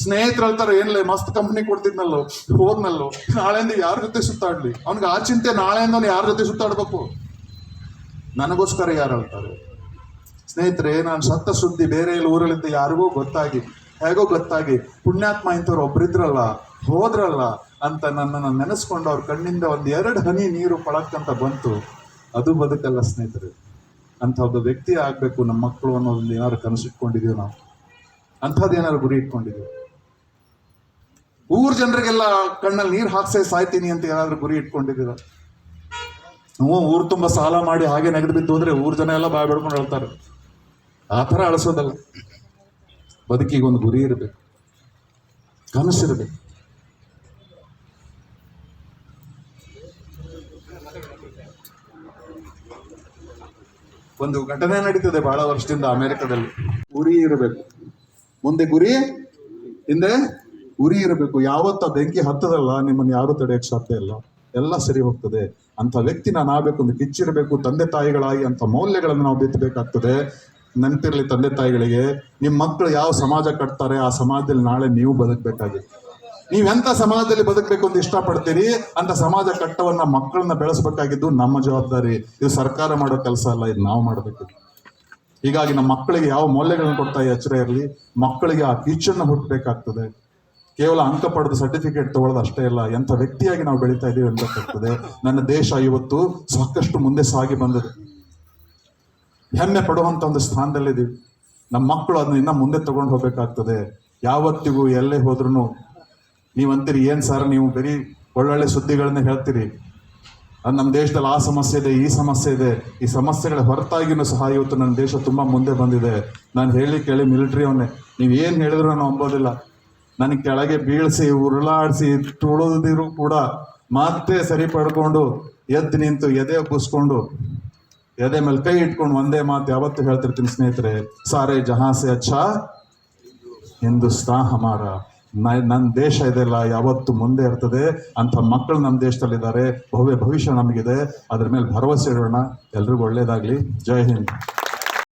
ಸ್ನೇಹಿತರು ಹೇಳ್ತಾರೆ, ಏನ್ಲೇ ಮಸ್ತ್ ಕಂಪ್ನಿ ಕೊಡ್ತಿದ್ನಲ್ಲೋ, ಹೋದ್ನಲ್ಲೋ, ನಾಳೆಯಿಂದ ಯಾರ ಜೊತೆ ಸುತ್ತಾಡ್ಲಿ, ಅವ್ನಿಗೆ ಆ ಚಿಂತೆ, ನಾಳೆಯಿಂದ ಅವ್ನು ಯಾರ ಜೊತೆ ಸುತ್ತಾಡ್ಬೇಕು, ನನಗೋಸ್ಕರ ಯಾರು ಹೇಳ್ತಾರೆ? ಸ್ನೇಹಿತರೆ, ನಾನು ಸತ್ತ ಸುದ್ದಿ ಬೇರೆ ಎಲ್ಲ ಊರಲ್ಲಿದ್ದ ಯಾರಿಗೂ ಗೊತ್ತಾಗಿ, ಹೇಗೋ ಗೊತ್ತಾಗಿ, ಪುಣ್ಯಾತ್ಮ ಇಂಥವ್ರು ಒಬ್ರಿದ್ರಲ್ಲ, ಹೋದ್ರಲ್ಲ ಅಂತ ನನ್ನನ್ನು ನೆನೆಸ್ಕೊಂಡು ಅವ್ರ ಕಣ್ಣಿಂದ ಒಂದ್ 2 ಹನಿ ನೀರು ಪಳಕ್ಕಂತ ಬಂತು. ಅದು ಬದುಕಲ್ಲ ಸ್ನೇಹಿತರೆ. ಅಂತ ಒಬ್ಬ ವ್ಯಕ್ತಿ ಆಗ್ಬೇಕು ನಮ್ಮ ಮಕ್ಕಳು ಅನ್ನೋದೊಂದು ಏನಾದ್ರು ಕನಸಿಟ್ಕೊಂಡಿದೀವಿ ನಾವು, ಅಂಥದ್ದು ಏನಾದ್ರು ಗುರಿ ಇಟ್ಕೊಂಡಿದೀವಿ. ಊರ್ ಜನರಿಗೆಲ್ಲ ಕಣ್ಣಲ್ಲಿ ನೀರು ಹಾಕ್ಸೇ ಸಾಯ್ತೀನಿ ಅಂತ ಏನಾದ್ರು ಗುರಿ ಇಟ್ಕೊಂಡಿದ್ದೀರ? ಊರ್ ತುಂಬಾ ಸಾಲ ಮಾಡಿ ಹಾಗೆ ನೆಗೆದು ಬಿದ್ದು ಹೋದ್ರೆ ಊರ್ ಜನ ಎಲ್ಲ ಬಾಯ್ ಬಿಡ್ಕೊಂಡು ಹೇಳ್ತಾರೆ. ಆ ಥರ ಅಳಿಸೋದಲ್ಲ. ಬದುಕಿಗೊಂದು ಗುರಿ ಇರಬೇಕು, ಕನಸಿರಬೇಕು. ಒಂದು ಘಟನೆ ನಡೀತದೆ ಬಹಳ ವರ್ಷದಿಂದ ಅಮೆರಿಕದಲ್ಲಿ. ಗುರಿ ಇರಬೇಕು, ಮುಂದೆ ಗುರಿ, ಹಿಂದೆ ಗುರಿ ಇರಬೇಕು. ಯಾವತ್ತ ಬೆಂಕಿ ಹತ್ತದಲ್ಲ, ನಿಮ್ಮನ್ನು ಯಾರು ತಡೆಯಕ್ಕೆ ಸಾಧ್ಯ ಇಲ್ಲ, ಎಲ್ಲ ಸರಿ ಹೋಗ್ತದೆ. ಅಂತ ವ್ಯಕ್ತಿ ನಾನು ಆಗ್ಬೇಕು, ಒಂದು ಕಿಚ್ಚಿರಬೇಕು. ತಂದೆ ತಾಯಿಗಳಾಗಿ ಅಂತ ಮೌಲ್ಯಗಳನ್ನು ನಾವು ಬಿತ್ತಬೇಕಾಗ್ತದೆ. ನೆನಪಿರ್ಲಿ ತಂದೆ ತಾಯಿಗಳಿಗೆ, ನಿಮ್ಮ ಮಕ್ಕಳು ಯಾವ ಸಮಾಜ ಕಟ್ತಾರೆ ಆ ಸಮಾಜದಲ್ಲಿ ನಾಳೆ ನೀವು ಬದುಕಬೇಕಾಗಿದೆ. ನೀವೆಂತ ಸಮಾಜದಲ್ಲಿ ಬದುಕಬೇಕು ಅಂತ ಇಷ್ಟಪಡ್ತೀರಿ ಅಂತ ಸಮಾಜ ಕಟ್ಟವನ್ನ ಮಕ್ಕಳನ್ನ ಬೆಳೆಸಬೇಕಾಗಿದ್ದು ನಮ್ಮ ಜವಾಬ್ದಾರಿ. ಇದು ಸರ್ಕಾರ ಮಾಡೋ ಕೆಲಸ ಅಲ್ಲ, ಇದು ನಾವು ಮಾಡಬೇಕು. ಹೀಗಾಗಿ ನಮ್ಮ ಮಕ್ಕಳಿಗೆ ಯಾವ ಮೌಲ್ಯಗಳನ್ನು ಕೊಡ್ತಾ ಎಚ್ಚರ ಇರಲಿ. ಮಕ್ಕಳಿಗೆ ಆ ಕಿಚ್ಚನ್ನು ಹುಟ್ಟಬೇಕಾಗ್ತದೆ. ಕೇವಲ ಅಂಕ ಪಡೆದು ಸರ್ಟಿಫಿಕೇಟ್ ತಗೊಳ್ಳೋದು ಅಷ್ಟೇ ಅಲ್ಲ, ಎಂಥ ವ್ಯಕ್ತಿಯಾಗಿ ನಾವು ಬೆಳೀತಾ ಇದೀವಿ ಅಂತಕ್ಕಾಗ್ತದೆ. ನನ್ನ ದೇಶ ಇವತ್ತು ಸಾಕಷ್ಟು ಮುಂದೆ ಸಾಗಿ ಬಂದಿದೆ, ಹೆಮ್ಮೆ ಪಡುವಂತ ಒಂದು ಸ್ಥಾನದಲ್ಲಿದ್ದೀವಿ. ನಮ್ಮ ಮಕ್ಕಳು ಅದನ್ನ ಇನ್ನ ಮುಂದೆ ತಗೊಂಡು ಹೋಗ್ಬೇಕಾಗ್ತದೆ. ಯಾವತ್ತಿಗೂ ಎಲ್ಲೇ ಹೋದ್ರು ನೀವಂತೀರಿ, ಏನ್ ಸರ್ ನೀವು ಬರೀ ಒಳ್ಳೊಳ್ಳೆ ಸುದ್ದಿಗಳನ್ನ ಹೇಳ್ತೀರಿ, ನಮ್ಮ ದೇಶದಲ್ಲಿ ಆ ಸಮಸ್ಯೆ ಇದೆ, ಈ ಸಮಸ್ಯೆ ಇದೆ. ಈ ಸಮಸ್ಯೆಗಳ ಹೊರತಾಗಿನೂ ಸಹ ಇವತ್ತು ನನ್ನ ದೇಶ ತುಂಬಾ ಮುಂದೆ ಬಂದಿದೆ. ನಾನು ಹೇಳಿ ಕೇಳಿ ಮಿಲಿಟರಿ ಅವನ್ನೇ, ನೀವೇನು ಹೇಳಿದ್ರು ನಾನು ನಂಬೋದಿಲ್ಲ. ನನಗೆ ಕೆಳಗೆ ಬೀಳಿಸಿ ಉರುಳಾಡಿಸಿ ತುಳಿದಿರು ಕೂಡ ಮತ್ತೆ ಸರಿ ಪಡ್ಕೊಂಡು ಎದ್ದು ನಿಂತು ಎದೆ ಕುಸ್ಕೊಂಡು ಎದೆ ಮೇಲೆ ಕೈ ಇಟ್ಕೊಂಡು ಒಂದೇ ಮಾತು ಯಾವತ್ತು ಹೇಳ್ತಿರ್ತೀನಿ ಸ್ನೇಹಿತರೆ, ಸಾರೆ ಜಹಾಂ ಸೆ ಅಚ್ಚಾ ಹಿಂದೂಸ್ತಾನ್ ಹಮಾರ. ನನ್ನ ದೇಶ ಇದೆಲ್ಲ ಯಾವತ್ತು ಮುಂದೆ ಇರ್ತದೆ. ಅಂಥ ಮಕ್ಕಳು ನಮ್ಮ ದೇಶದಲ್ಲಿದ್ದಾರೆ, ಭವ್ಯ ಭವಿಷ್ಯ ನಮಗಿದೆ. ಅದ್ರ ಮೇಲೆ ಭರವಸೆ ಇಡೋಣ. ಎಲ್ರಿಗೂ ಒಳ್ಳೇದಾಗ್ಲಿ. ಜೈ ಹಿಂದ್.